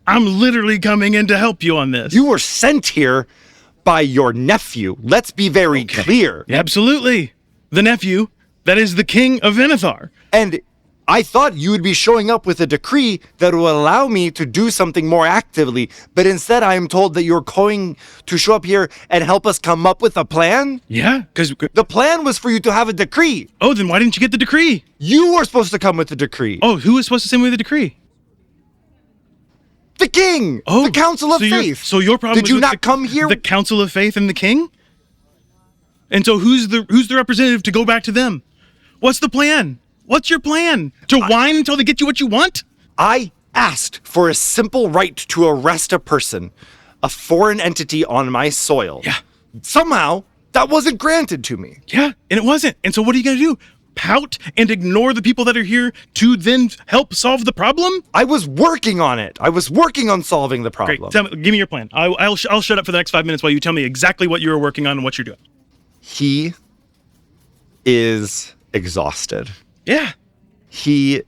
I'm literally coming in to help you on this. You were sent here by your nephew. Let's be very clear. Absolutely. The nephew that is the king of Venethar. And I thought you would be showing up with a decree that will allow me to do something more actively, but instead I am told that you're going to show up here and help us come up with a plan? Yeah, because the plan was for you to have a decree. Oh, then why didn't you get the decree? You were supposed to come with the decree. Oh, who was supposed to send me the decree? The king! Oh, the Council of Faith! So your problem Did you not come here? The Council of Faith and the king? And so who's the representative to go back to them? What's the plan? What's your plan? To whine until they get you what you want? I asked for a simple right to arrest a person, a foreign entity on my soil. Yeah. Somehow, that wasn't granted to me. Yeah, and it wasn't. And so what are you going to do? Pout and ignore the people that are here to then help solve the problem? I was working on it. I was working on solving the problem. Great. Tell me, give me your plan. I'll shut up for the next 5 minutes while you tell me exactly what you were working on and what you're doing. He is exhausted. Yeah. He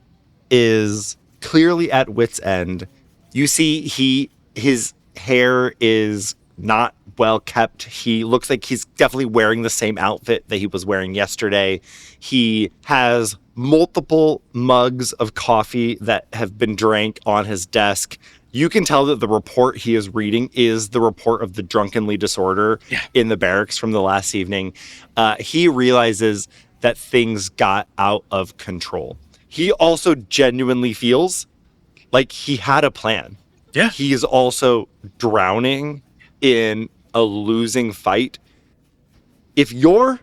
is clearly at wit's end. You see, his hair is not well kept. He looks like he's definitely wearing the same outfit that he was wearing yesterday. He has multiple mugs of coffee that have been drank on his desk. You can tell that the report he is reading is the report of the drunkenly disorder in the barracks from the last evening. He realizes that things got out of control. He also genuinely feels like he had a plan. Yeah. He is also drowning in a losing fight. If your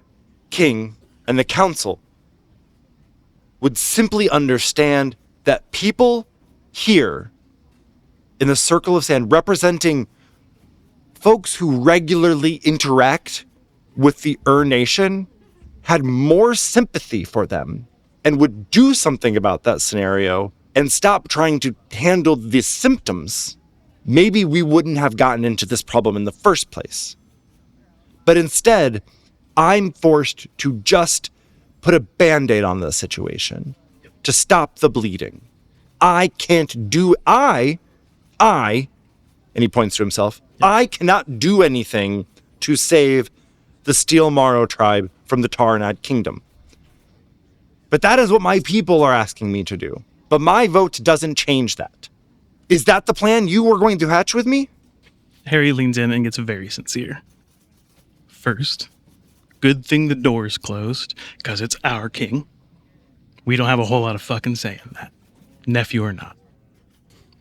king and the council would simply understand that people here in the Circle of Sand, representing folks who regularly interact with the Nation, had more sympathy for them and would do something about that scenario and stop trying to handle the symptoms, maybe we wouldn't have gotten into this problem in the first place. But instead, I'm forced to just put a Band-Aid on the situation to stop the bleeding. I can't do, and he points to himself, I cannot do anything to save the Steel Morrow tribe from the Taranad Kingdom. But that is what my people are asking me to do. But my vote doesn't change that. Is that the plan you were going to hatch with me? Herry leans in and gets very sincere. First, good thing the door's closed, because it's our king. We don't have a whole lot of fucking say in that, nephew or not.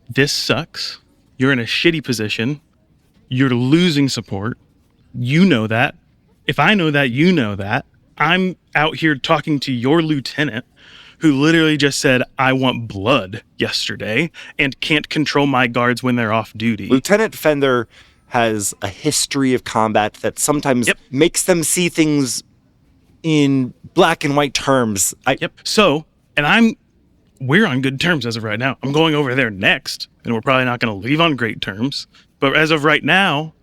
This sucks. You're in a shitty position. You're losing support. You know that. If I know that, you know that. I'm out here talking to your lieutenant, who literally just said, I want blood yesterday, and can't control my guards when they're off duty. Lieutenant Fender has a history of combat that sometimes makes them see things in black and white terms. So, and we're on good terms as of right now. I'm going over there next, and we're probably not going to leave on great terms. But as of right now,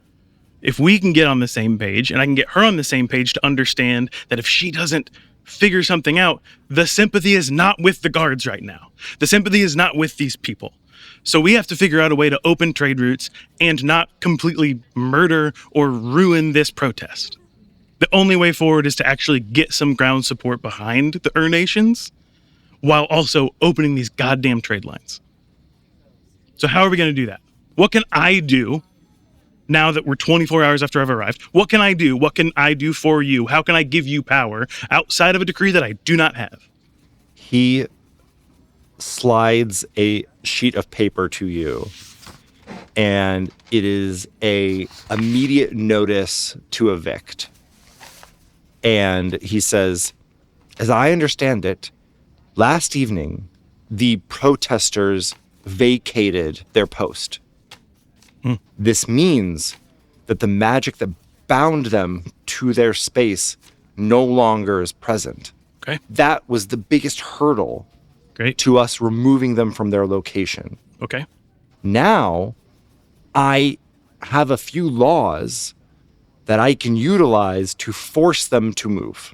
if we can get on the same page, and I can get her on the same page to understand that if she doesn't figure something out, the sympathy is not with the guards right now. The sympathy is not with these people. So we have to figure out a way to open trade routes and not completely murder or ruin this protest. The only way forward is to actually get some ground support behind the nations while also opening these goddamn trade lines. So how are we going to do that? What can I do now that we're 24 hours after I've arrived? What can I do? What can I do for you? How can I give you power outside of a decree that I do not have? He slides a sheet of paper to you, and it is a immediate notice to evict. And he says, as I understand it, last evening, the protesters vacated their post. This means that the magic that bound them to their space no longer is present. Okay. That was the biggest hurdle to us removing them from their location. Okay. Now, I have a few laws that I can utilize to force them to move.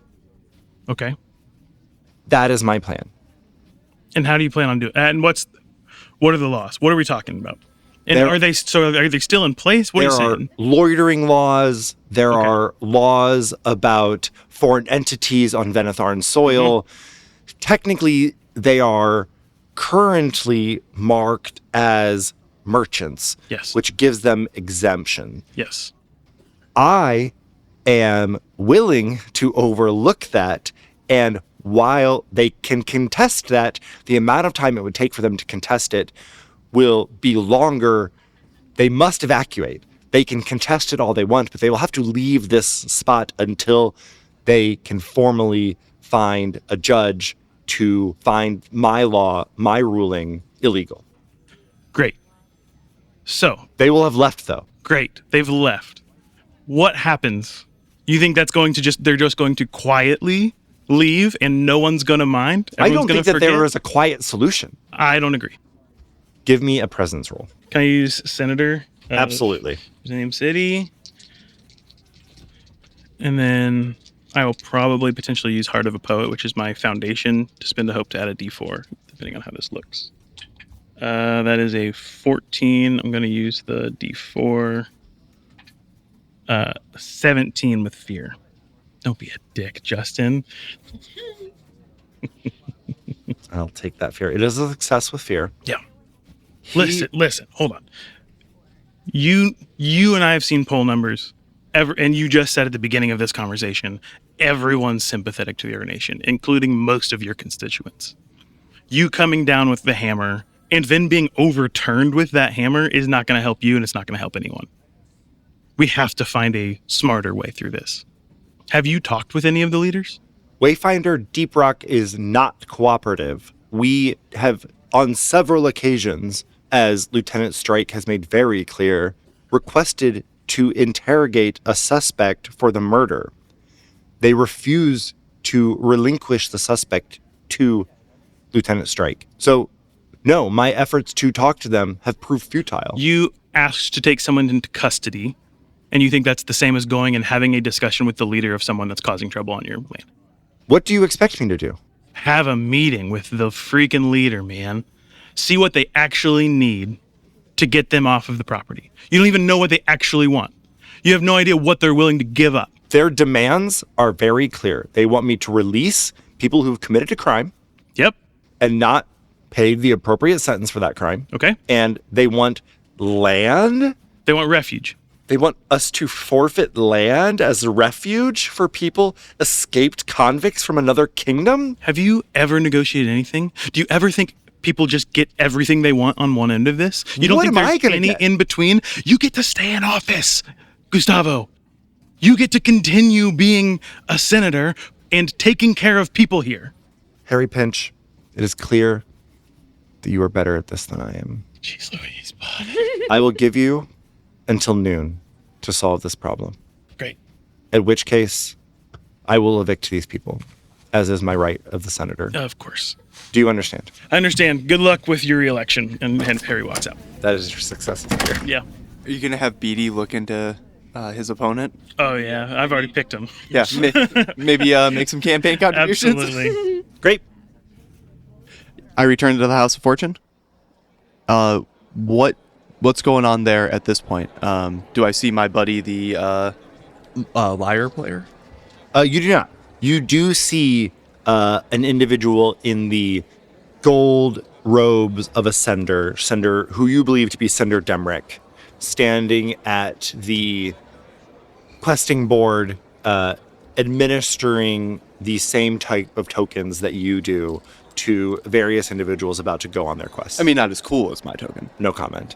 Okay. That is my plan. And how do you plan on doing it? And what are the laws? What are we talking about? And are they still in place? What are you saying? There are loitering laws. There are laws about foreign entities on Venetharan soil. Mm-hmm. Technically, they are currently marked as merchants, which gives them exemption. Yes. I am willing to overlook that, and while they can contest that, the amount of time it would take for them to contest it will be longer. They must evacuate. They can contest it all they want, but they will have to leave this spot until they can formally find a judge to find my law, my ruling, illegal. Great. So. They will have left, though. Great. They've left. What happens? You think they're just going to quietly leave and no one's going to mind? I don't think that there is a quiet solution. I don't agree. Give me a presence roll. Can I use Senator? Absolutely. Name city. And then I will probably potentially use Heart of a Poet, which is my foundation, to spend a hope to add a D4, depending on how this looks. That is a 14. I'm going to use the D4. 17 with fear. Don't be a dick, Justin. I'll take that fear. It is a success with fear. Yeah. Listen, hold on. You and I have seen poll numbers, and you just said at the beginning of this conversation, everyone's sympathetic to the Nation, including most of your constituents. You coming down with the hammer and then being overturned with that hammer is not going to help you, and it's not going to help anyone. We have to find a smarter way through this. Have you talked with any of the leaders? Wayfinder Deep Rock is not cooperative. We have, on several occasions, as Lieutenant Strike has made very clear, requested to interrogate a suspect for the murder. They refuse to relinquish the suspect to Lieutenant Strike. So, no, my efforts to talk to them have proved futile. You asked to take someone into custody, and you think that's the same as going and having a discussion with the leader of someone that's causing trouble on your land. What do you expect me to do? Have a meeting with the freaking leader, man. See what they actually need to get them off of the property. You don't even know what they actually want. You have no idea what they're willing to give up. Their demands are very clear. They want me to release people who've committed a crime. Yep. And not pay the appropriate sentence for that crime. Okay. And they want land. They want refuge. They want us to forfeit land as a refuge for people escaped convicts from another kingdom? Have you ever negotiated anything? Do you ever think people just get everything they want on one end of this? You don't think there's any in between? You get to stay in office, Gustavo. You get to continue being a senator and taking care of people here. Harry Pinch, it is clear that you are better at this than I am. Jeez Louise, bud. I will give you until noon to solve this problem. Great. At which case, I will evict these people, as is my right of the senator. Of course. Do you understand? I understand. Good luck with your re-election. And Harry walks out. That is your success here. Yeah. Are you going to have Beatty look into his opponent? Oh, yeah. I've already picked him. Yeah. Maybe make some campaign contributions? Absolutely. Great. I return to the House of Fortune. What's going on there at this point? Do I see my buddy, the lyre player? You do not. You do see an individual in the gold robes of a Sender, who you believe to be Sender Demerick, standing at the questing board, administering the same type of tokens that you do to various individuals about to go on their quest. I mean, not as cool as my token. No comment.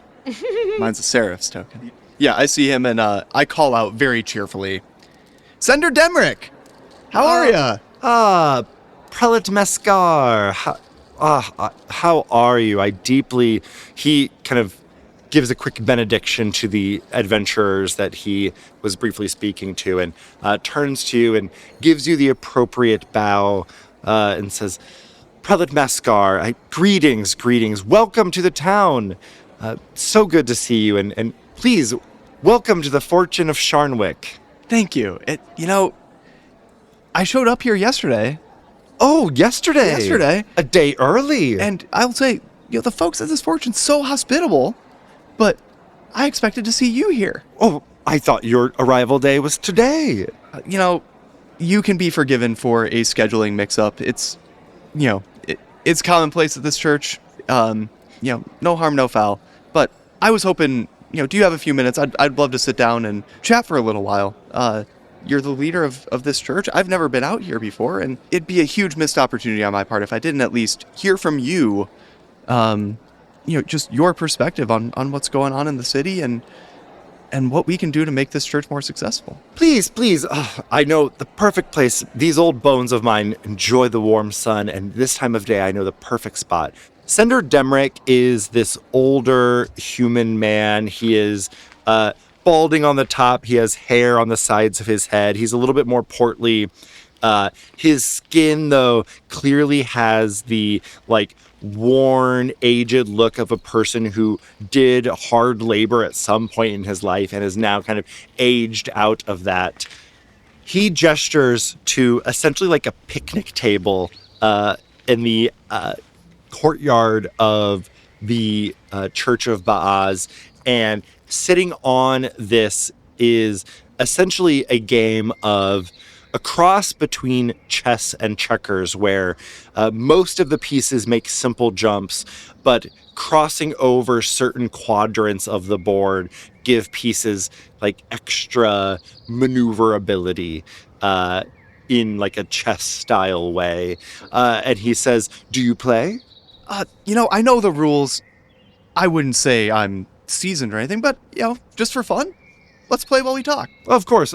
Mine's a Seraph's token. Yeah, I see him, and I call out very cheerfully, Sender Demerick! How are ya? Prelate Mescar, how are you? He kind of gives a quick benediction to the adventurers that he was briefly speaking to, and turns to you and gives you the appropriate bow and says, Prelate Mescar, greetings, welcome to the town. So good to see you, and please, welcome to the Fortune of Sharnwick. Thank you. I showed up here yesterday. Oh, yesterday? Yesterday. A day early. And I'll say, the folks at this Fortune's so hospitable, but I expected to see you here. Oh, I thought your arrival day was today. You can be forgiven for a scheduling mix-up. It's, it's commonplace at this church. No harm, no foul. But I was hoping, do you have a few minutes? I'd love to sit down and chat for a little while. You're the leader of this church. I've never been out here before, and it'd be a huge missed opportunity on my part if I didn't at least hear from you, just your perspective on what's going on in the city and what we can do to make this church more successful. Please. I know the perfect place. These old bones of mine enjoy the warm sun, and this time of day I know the perfect spot. Sender Demerick is this older human man. He is balding on the top. He has hair on the sides of his head. He's a little bit more portly. His skin, though, clearly has the worn, aged look of a person who did hard labor at some point in his life and is now kind of aged out of that. He gestures to essentially a picnic table in the courtyard of the Church of Baaz, and sitting on this is essentially a game of a cross between chess and checkers, where most of the pieces make simple jumps, but crossing over certain quadrants of the board give pieces extra maneuverability in a chess style way. And he says, "Do you play?" I know the rules. I wouldn't say I'm seasoned or anything, but, just for fun, let's play while we talk. Of course,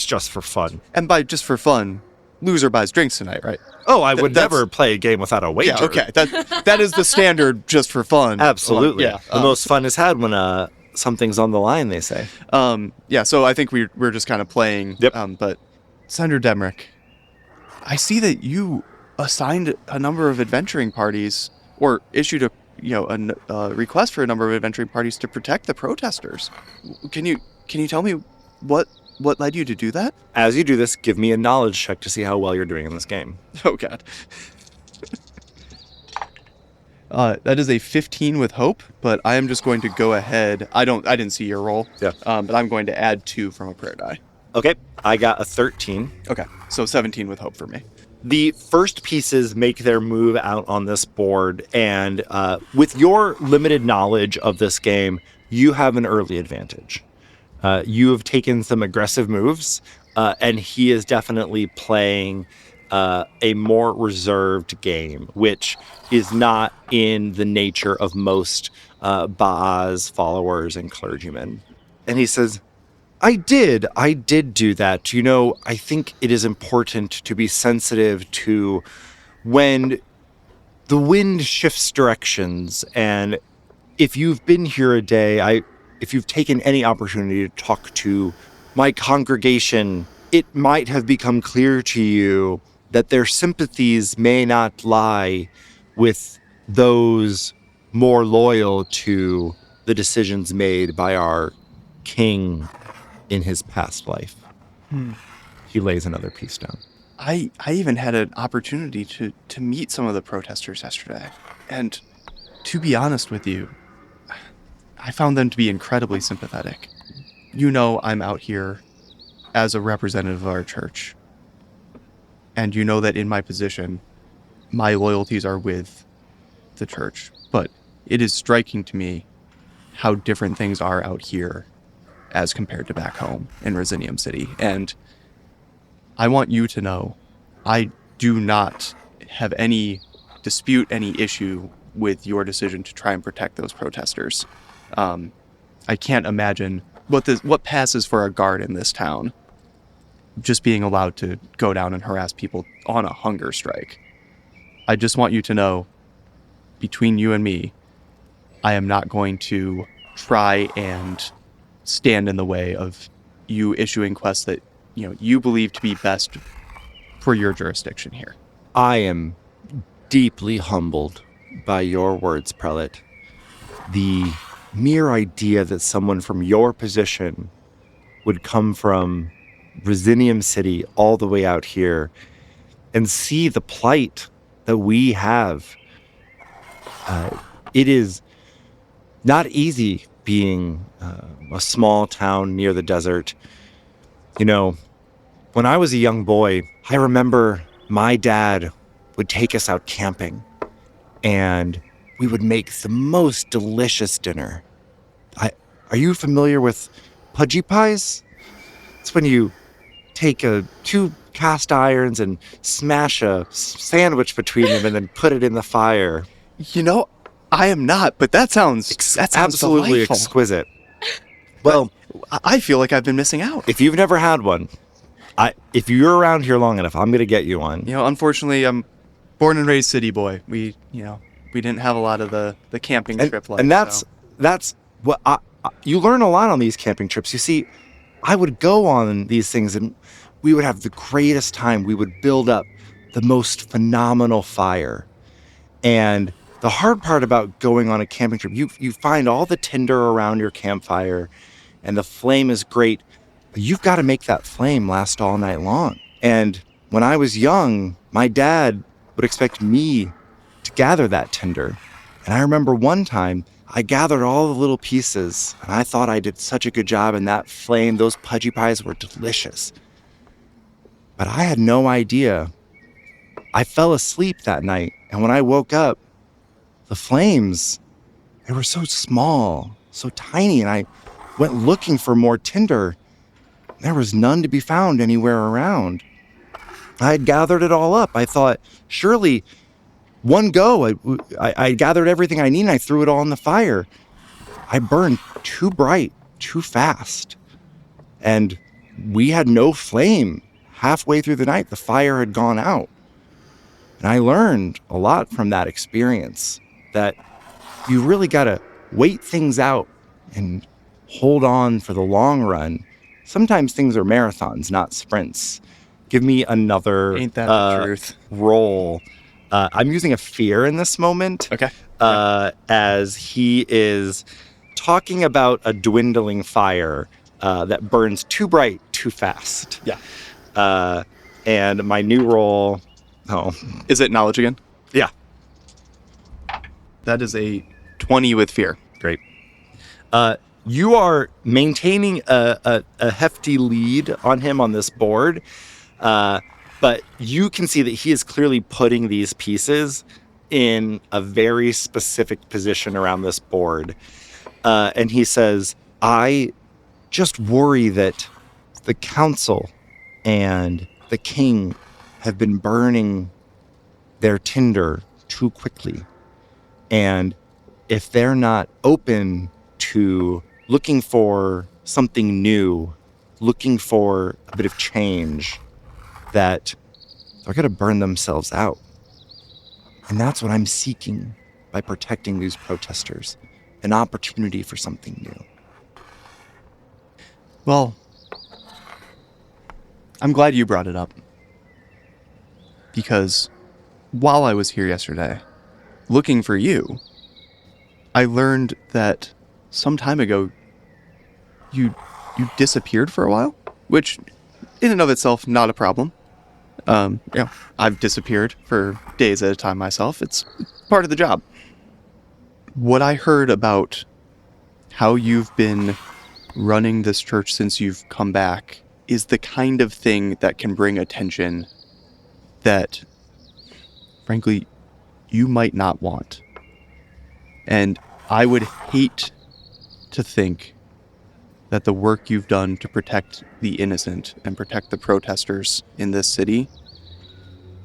just for fun. And by just for fun, loser buys drinks tonight, right? Oh, I would never play a game without a wager. Yeah, okay. That is the standard just for fun. Absolutely. The most fun is had when something's on the line, they say. So I think we're just kind of playing. Yep. But Sender Demerick, I see that you assigned a number of adventuring parties, or issued a request for a number of adventuring parties to protect the protesters. Can you tell me what led you to do that? As you do this, give me a knowledge check to see how well you're doing in this game. Oh God. That is a 15 with hope, but I am just going to go ahead. I didn't see your roll. Yeah. But I'm going to add 2 from a prayer die. Okay. I got a 13. Okay. So 17 with hope for me. The first pieces make their move out on this board, and with your limited knowledge of this game, you have an early advantage. You have taken some aggressive moves, and he is definitely playing a more reserved game, which is not in the nature of most Baaz followers and clergymen. And he says, I did do that. You know, I think it is important to be sensitive to when the wind shifts directions. And if you've been here a day, if you've taken any opportunity to talk to my congregation, it might have become clear to you that their sympathies may not lie with those more loyal to the decisions made by our king in his past life. He lays another piece down. I even had an opportunity to meet some of the protesters yesterday. And to be honest with you, I found them to be incredibly sympathetic. You know, I'm out here as a representative of our church. And you know that in my position, my loyalties are with the church. But it is striking to me how different things are out here as compared to back home in Resinium City. And I want you to know, I do not have any dispute, any issue with your decision to try and protect those protesters. I can't imagine what passes for a guard in this town just being allowed to go down and harass people on a hunger strike. I just want you to know, between you and me, I am not going to try and stand in the way of you issuing quests that, you know, you believe to be best for your jurisdiction here. I am deeply humbled by your words, Prelate. The mere idea that someone from your position would come from Resinium City all the way out here and see the plight that we have. It is not easy being a small town near the desert. You know, when I was a young boy, I remember my dad would take us out camping and we would make the most delicious dinner. Are you familiar with pudgy pies? It's when you take two cast irons and smash a sandwich between them and then put it in the fire. You know, I am not, but that sounds absolutely delightful. Exquisite. Well, I feel like I've been missing out. If you've never had one, if you're around here long enough, I'm going to get you one. You know, unfortunately, I'm born and raised city boy. We didn't have a lot of the camping trip life. And that's what you learn a lot on these camping trips. You see, I would go on these things and we would have the greatest time. We would build up the most phenomenal fire. And the hard part about going on a camping trip, you find all the tinder around your campfire and the flame is great, but you've got to make that flame last all night long. And when I was young, my dad would expect me to gather that tinder. And I remember one time I gathered all the little pieces and I thought I did such a good job, and that flame, those pudgy pies were delicious. But I had no idea. I fell asleep that night, and when I woke up, the flames, they were so small, so tiny, and I went looking for more tinder. There was none to be found anywhere around. I had gathered it all up. I thought, surely one go, I gathered everything I need and I threw it all in the fire. I burned too bright, too fast. And we had no flame. Halfway through the night, the fire had gone out. And I learned a lot from that experience, that you really got to wait things out and hold on for the long run. Sometimes things are marathons, not sprints. Give me another Ain't that the truth? Roll. I'm using a fear in this moment. Okay. As he is talking about a dwindling fire that burns too bright, too fast. Yeah. And my new roll. Oh. Is it knowledge again? Yeah. That is a 20 with fear. Great. You are maintaining a hefty lead on him on this board. But you can see that he is clearly putting these pieces in a very specific position around this board. And he says, I just worry that the council and the king have been burning their tinder too quickly. And if they're not open to looking for something new, looking for a bit of change, that they're going to burn themselves out. And that's what I'm seeking by protecting these protesters, an opportunity for something new. Well, I'm glad you brought it up. Because while I was here yesterday, looking for you, I learned that some time ago, you disappeared for a while, which in and of itself, not a problem. I've disappeared for days at a time myself. It's part of the job. What I heard about how you've been running this church since you've come back is the kind of thing that can bring attention that, frankly, you might not want. And I would hate to think that the work you've done to protect the innocent and protect the protesters in this city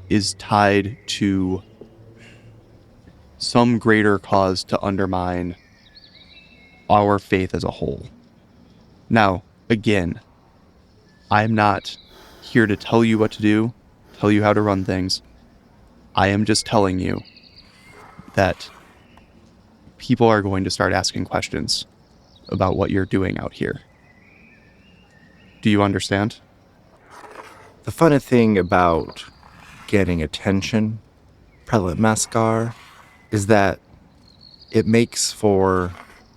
is tied to some greater cause to undermine our faith as a whole. Now, again, I'm not here to tell you what to do, tell you how to run things. I am just telling you that people are going to start asking questions about what you're doing out here. Do you understand? The funny thing about getting attention, Prelate Mascar, is that it makes for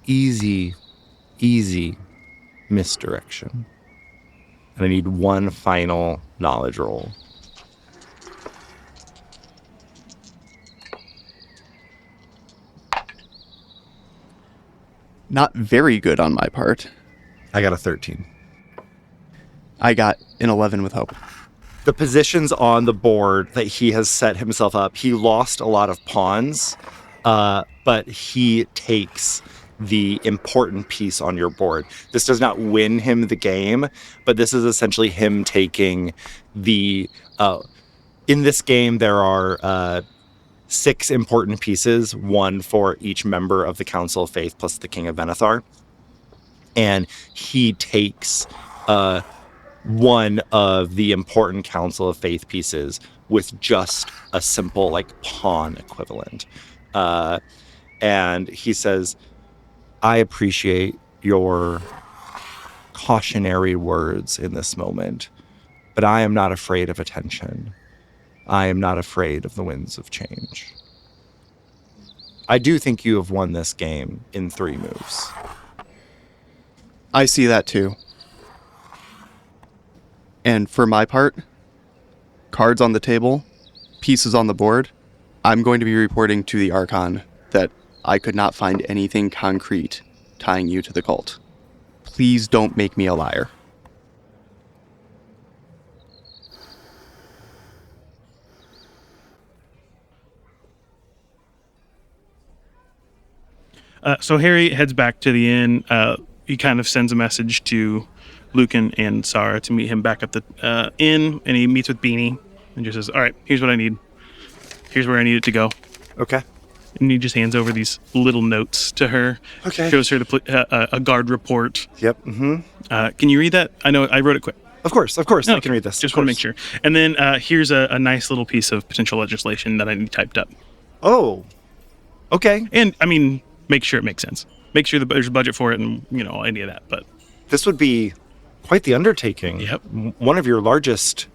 easy misdirection. And I need one final knowledge roll. Not very good on my part. I got a 13. I got an 11 with hope. The positions on the board that he has set himself up, he lost a lot of pawns, but he takes the important piece on your board. This does not win him the game, but this is essentially him taking the... in this game, there are 6 important pieces, one for each member of the Council of Faith plus the King of Venethar. And he takes one of the important Council of Faith pieces with just a simple, pawn equivalent. And he says, I appreciate your cautionary words in this moment, but I am not afraid of attention. I am not afraid of the winds of change. I do think you have won this game in 3 moves. I see that too. And for my part, cards on the table, pieces on the board, I'm going to be reporting to the Archon that I could not find anything concrete tying you to the cult. Please don't make me a liar. So Herry heads back to the inn. He kind of sends a message to Luken and Sahra to meet him back at the inn, and he meets with Beanie and just says, all right, here's what I need. Here's where I need it to go. Okay. And he just hands over these little notes to her. Okay. Shows her a guard report. Yep. Mm-hmm. Can you read that? I know I wrote it quick. Of course. No, I can read this. Just want to make sure. And then here's a nice little piece of potential legislation that I need typed up. Oh. Okay. And, I mean, make sure it makes sense. Make sure there's a budget for it and, any of that. But this would be quite the undertaking. Yep. One of your largest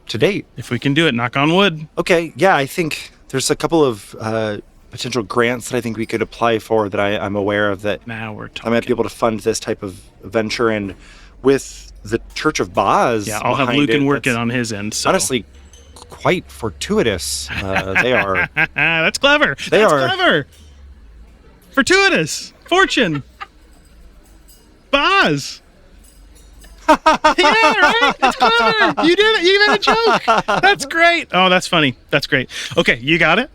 to date. If we can do it, knock on wood. Okay. Yeah, I think there's a couple of potential grants that I think we could apply for that I'm aware of that now we're talking. I might be able to fund this type of venture. And with the Church of Boz, yeah, I'll have Luken work it on his end. So. Honestly, quite fortuitous. They are. That's clever. That's clever. Fortuitous. Fortune. Boz. Yeah, right? That's clever. You did it. You made a joke. That's great. Oh, that's funny. That's great. Okay, you got it?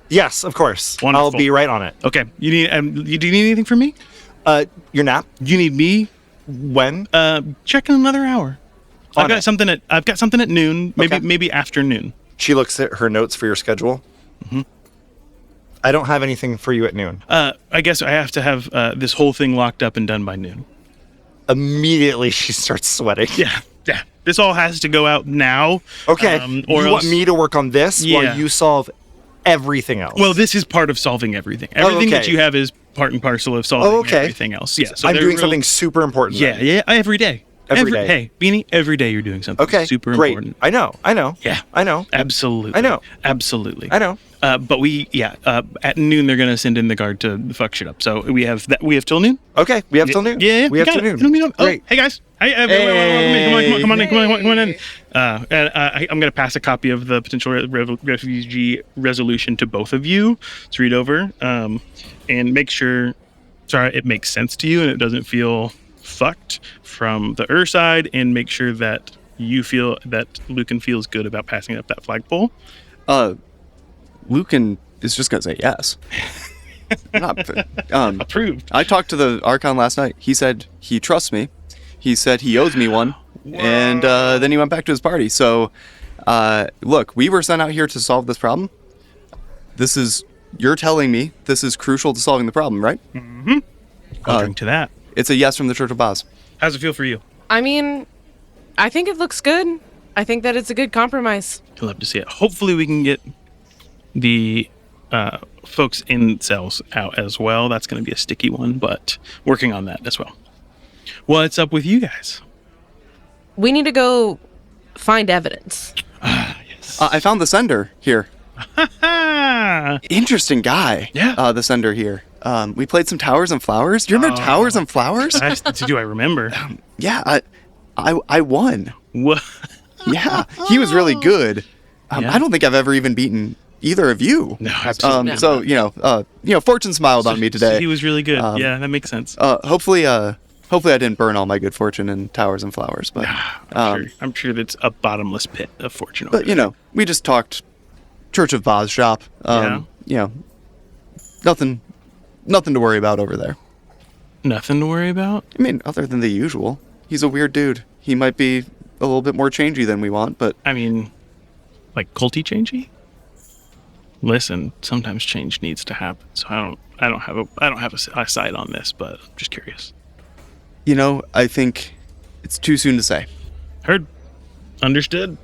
Yes, of course. Wonderful. I'll be right on it. Okay. You need? Do you need anything from me? Your nap. You need me When? Check in another hour. I've got something at noon, Okay. maybe afternoon. She looks at her notes for your schedule. Mm-hmm. I don't have anything for you at noon. I guess I have to have this whole thing locked up and done by noon. Immediately, she starts sweating. Yeah. This all has to go out now. Okay. Or you else, want me to work on this while you solve everything else? Well, this is part of solving everything. Everything that you have is part and parcel of solving everything else. Yeah. So I'm doing something super important. Yeah, then. yeah. Every day. Every day. Hey, Beanie, every day you're doing something super great. important. I know. Yeah. I know. Absolutely. I know. Absolutely. I know. But at noon they're gonna send in the guard to fuck shit up. So we have till noon. Okay, we have till noon. Yeah, we have till noon. Great. Hey guys. Hey, come on in. And I'm gonna pass a copy of the potential refugee resolution to both of you to read over, and make sure, it makes sense to you and it doesn't feel fucked from the side, and make sure that you feel that Luken feels good about passing up that flagpole. Luken is just gonna say yes. Approved. I talked to the Archon last night. He said he trusts me. He said he owes me one. And then he went back to his party. So, look, we were sent out here to solve this problem. You're telling me this is crucial to solving the problem, right? Mm-hmm. I'll drink to that. It's a yes from the Church of Boz. How's it feel for you? I mean, I think it looks good. I think that it's a good compromise. I'd love to see it. Hopefully we can get the folks in cells out as well. That's going to be a sticky one, but working on that as well. What's up with you guys? We need to go find evidence. Yes. I found the sender here. Interesting guy. Yeah. The sender here. We played some Towers and Flowers. Do you remember Towers and Flowers? Do I remember? Yeah, I won. What? Yeah, he was really good. I don't think I've ever even beaten either of you. No, absolutely not. So fortune smiled on me today. So he was really good. Yeah, that makes sense. Hopefully I didn't burn all my good fortune in Towers and Flowers, but I'm sure that's a bottomless pit of fortune. But we just talked Church of Boz shop. Nothing to worry about over there. Nothing to worry about? I mean, other than the usual. He's a weird dude. He might be a little bit more changey than we want, but I mean, like culty changey? Listen, sometimes change needs to happen. So I don't have a side on this, but I'm just curious. I think it's too soon to say. Heard. Understood.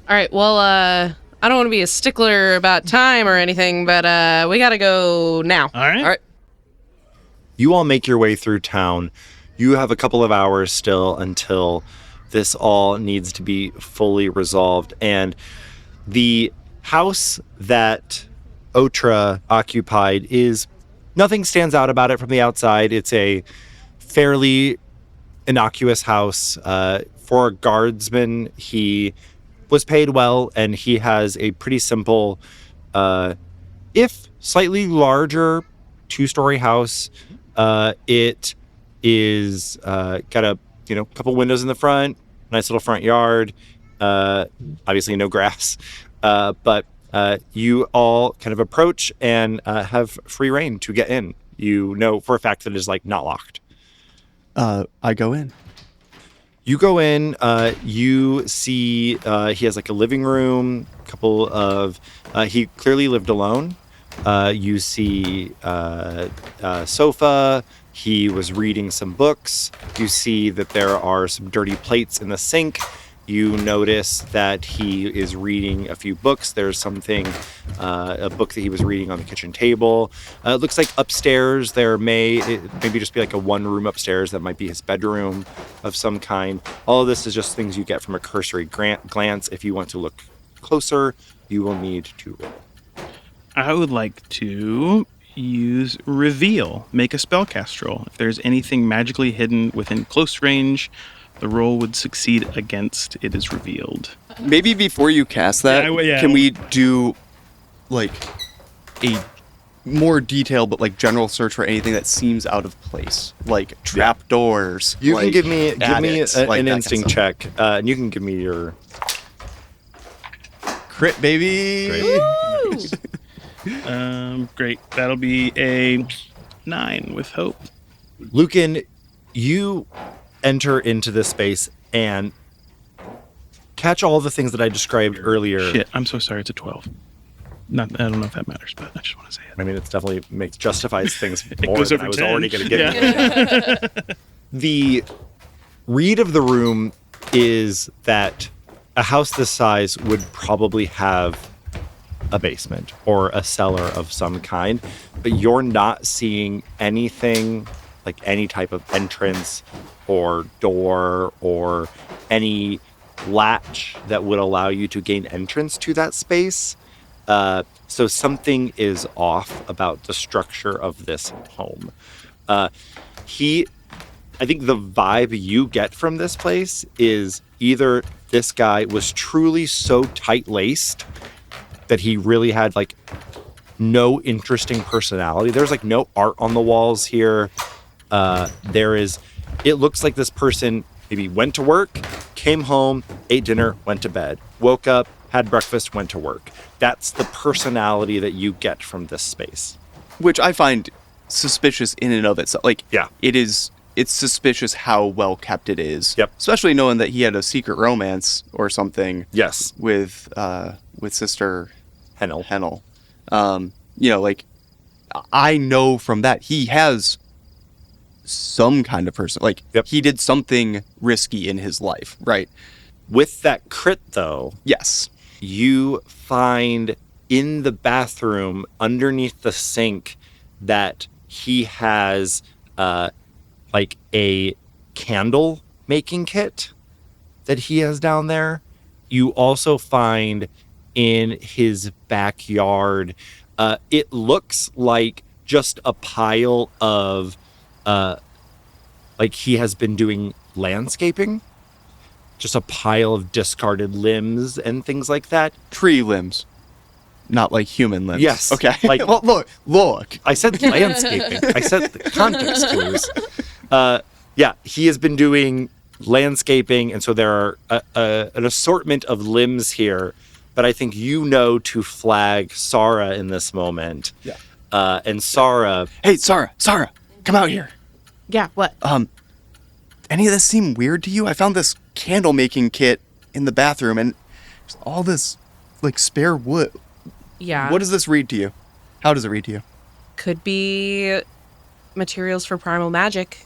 All right, well, I don't want to be a stickler about time or anything, but we gotta go now. All right. You all make your way through town. You have a couple of hours still until this all needs to be fully resolved. And the house that Otra occupied nothing stands out about it from the outside. It's a fairly innocuous house. For a guardsman, he was paid well, and he has a pretty simple, if slightly larger, 2-story house. It is got a couple windows in the front, nice little front yard. Obviously no grass, but you all kind of approach and have free reign to get in. You know for a fact that it is not locked. I go in. You go in, you see he has a living room, a couple of, he clearly lived alone. You see sofa, he was reading some books. You see that there are some dirty plates in the sink. You notice that he is reading a few books. There's a book that he was reading on the kitchen table. It looks like upstairs there maybe just be a one-room upstairs that might be his bedroom of some kind. All of this is just things you get from a cursory glance. If you want to look closer, you will need to roll. I would like to use Reveal. Make a spellcast roll. If there's anything magically hidden within close range, the roll would succeed against it is revealed. Maybe before you cast that, can we do a more detailed but general search for anything that seems out of place, like trap doors? You can give me an instinct check, and you can give me your crit, baby. Great. Great. That'll be a 9 with hope. Luken, You enter into this space and catch all the things that I described earlier. Shit, I'm so sorry. It's a 12. I don't know if that matters, but I just want to say it. I mean, it's definitely justifies things more goes than over I was 10. already going to get. The read of the room is that a house this size would probably have a basement or a cellar of some kind, but you're not seeing anything like any type of entrance or door or any latch that would allow you to gain entrance to that space. So something is off about the structure of this home. I think the vibe you get from this place is either this guy was truly so tight-laced that he really had like no interesting personality. There's like no art on the walls here. It looks like this person maybe went to work, came home, ate dinner, went to bed, woke up, had breakfast, went to work. That's the personality that you get from this space. Which I find suspicious in and of itself. Like, yeah, it's suspicious how well kept it is. Yep. Especially knowing that he had a secret romance or something. Yes. With Sister Hennel. Like, I know from that he has some kind of person. Like, He did something risky in his life, right? With that crit, though. Yes. You find in the bathroom underneath the sink that he has like a candle making kit that he has down there. You also find in his backyard, it looks like just a pile of like he has been doing landscaping. Just a pile of discarded limbs and things like that. Tree limbs. Not like human limbs. Yes. Okay. Like, well, look. I said landscaping. I said the context clues. Yeah, he has been doing landscaping, and so there are an assortment of limbs here. But I think you know to flag Sahra in this moment. Yeah. And Sahra... Hey, Sahra, come out here. Yeah, what? Any of this seem weird to you? I found this candle making kit in the bathroom and there's all this like spare wood. Yeah. What does this read to you? How does it read to you? Could be materials for primal magic.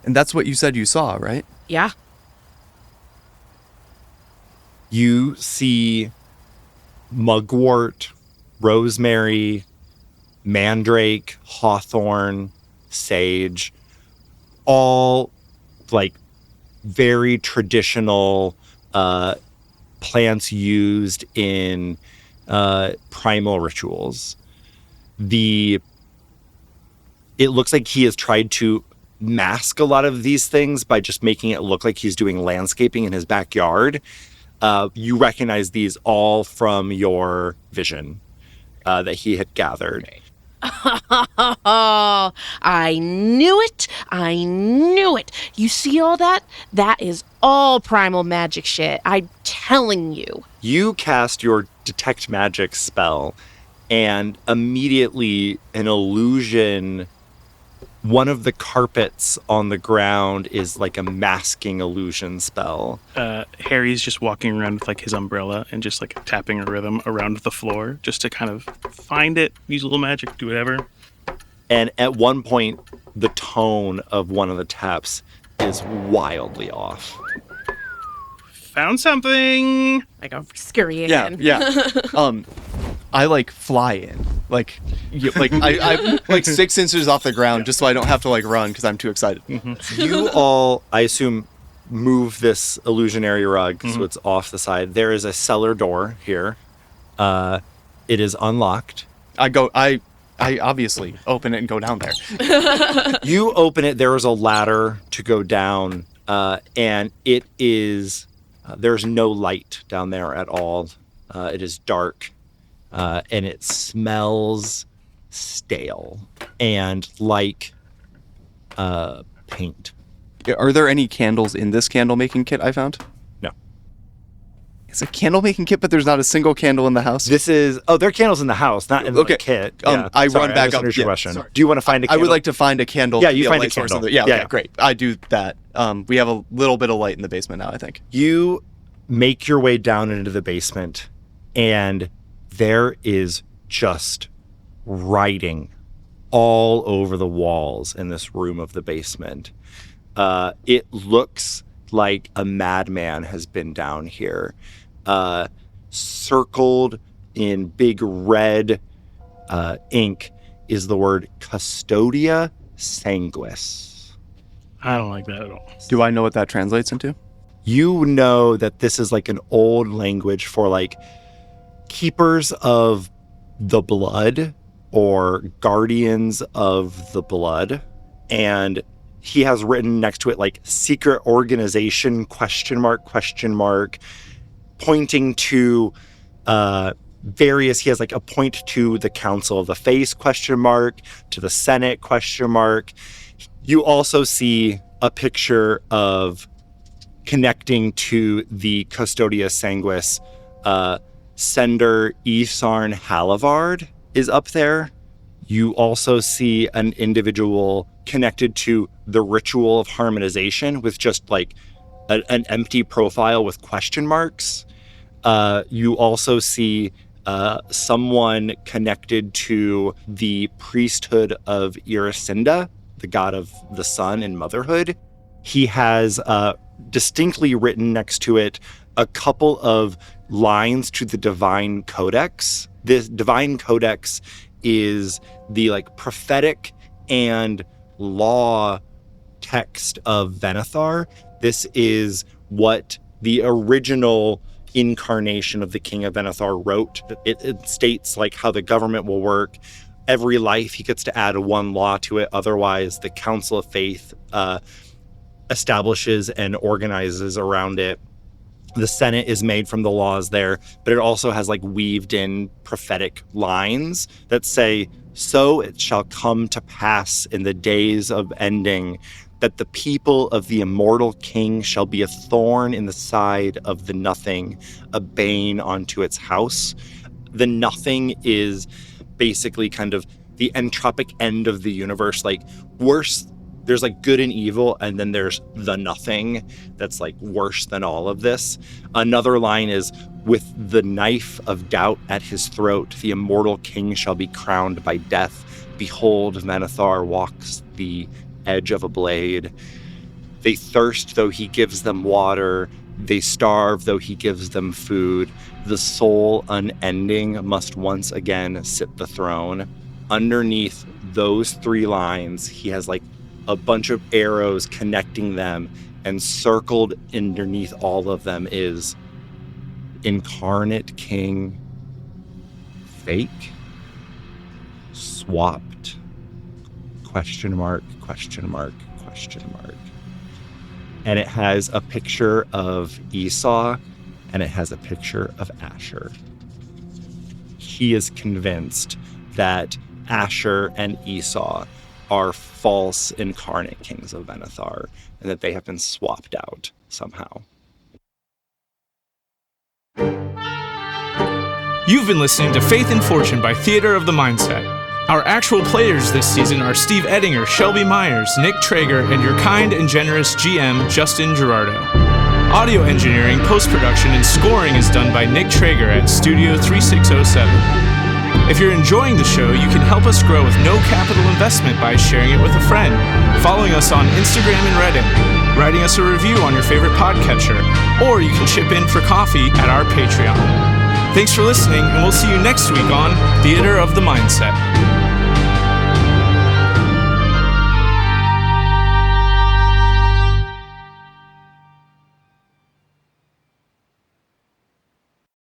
And that's what you said you saw, right? Yeah. You see mugwort, rosemary, mandrake, hawthorn, sage, all like very traditional plants used in primal rituals. It looks like he has tried to mask a lot of these things by just making it look like he's doing landscaping in his backyard. You recognize these all from your vision that he had gathered. Okay. Oh, I knew it. You see all that? That is all primal magic shit. I'm telling you. You cast your detect magic spell, and immediately an illusion, one of the carpets on the ground is like a masking illusion spell. Harry's just walking around with like his umbrella and just like tapping a rhythm around the floor just to kind of find it, use a little magic, do whatever. And at one point, the tone of one of the taps is wildly off. Found something. I go scurry in. Yeah. I like fly in, like I like 6 inches off the ground just so I don't have to like run because I'm too excited. Mm-hmm. You all, I assume, move this illusionary rug so it's off the side. There is a cellar door here. It is unlocked. I obviously open it and go down there. You open it. There is a ladder to go down, and it is. There's no light down there at all. It is dark, and it smells stale and like paint. Are there any candles in this candle making kit I found? No. It's a candle making kit, but there's not a single candle in the house. There are candles in the house, not in the kit. I run back up. Your question. Sorry. Do you want to find a candle? I would like to find a candle. Yeah, you find a candle. Okay, great. I do that. We have a little bit of light in the basement now, I think. You make your way down into the basement, and there is just writing all over the walls in this room of the basement. It looks like a madman has been down here. Circled in big red ink is the word Custodia Sanguis. I don't like that at all. Do I know what that translates into? You know that this is like an old language for like keepers of the blood or guardians of the blood. And he has written next to it like secret organization, ? Pointing to various, he has like a point to the Council of the Face ? To the Senate ? You also see a picture of connecting to the Custodia Sanguis, Sender Isarn Halavard is up there. You also see an individual connected to the Ritual of Harmonization with just like an empty profile with ? You also see someone connected to the priesthood of Iracinda, the god of the sun and motherhood. He has distinctly written next to it a couple of lines to the Divine Codex. This Divine Codex is the like prophetic and law text of Venethar. This is what the original incarnation of the King of Venethar wrote. It states like how the government will work. Every life he gets to add one law to it. Otherwise, the Council of Faith establishes and organizes around it. The Senate is made from the laws there, but it also has like weaved in prophetic lines that say, "So it shall come to pass in the days of ending that the people of the immortal king shall be a thorn in the side of the nothing, a bane unto its house." The nothing is basically kind of the entropic end of the universe, like worse. There's like good and evil, and then there's the nothing that's like worse than all of this. Another line is, "With the knife of doubt at his throat, the immortal king shall be crowned by death. Behold, Venethar walks the edge of a blade. They thirst though he gives them water. They starve though he gives them food. The soul unending must once again sit the throne." Underneath those three lines, he has like a bunch of arrows connecting them, and circled underneath all of them is Incarnate King, Fake, Swapped, ? And it has a picture of Esau, and it has a picture of Asher. He is convinced that Asher and Esau are false incarnate kings of Venethar, and that they have been swapped out somehow. You've been listening to Faith and Fortune by Theater of the Mindset. Our actual players this season are Steve Edinger, Shelby Meyers, Nick Traeger, and your kind and generous GM, Justin Gerardot. Audio engineering, post-production, and scoring is done by Nick Traeger at Studio 3607. If you're enjoying the show, you can help us grow with no capital investment by sharing it with a friend, following us on Instagram and Reddit, writing us a review on your favorite podcatcher, or you can chip in for coffee at our Patreon. Thanks for listening, and we'll see you next week on Theater of the Mindset.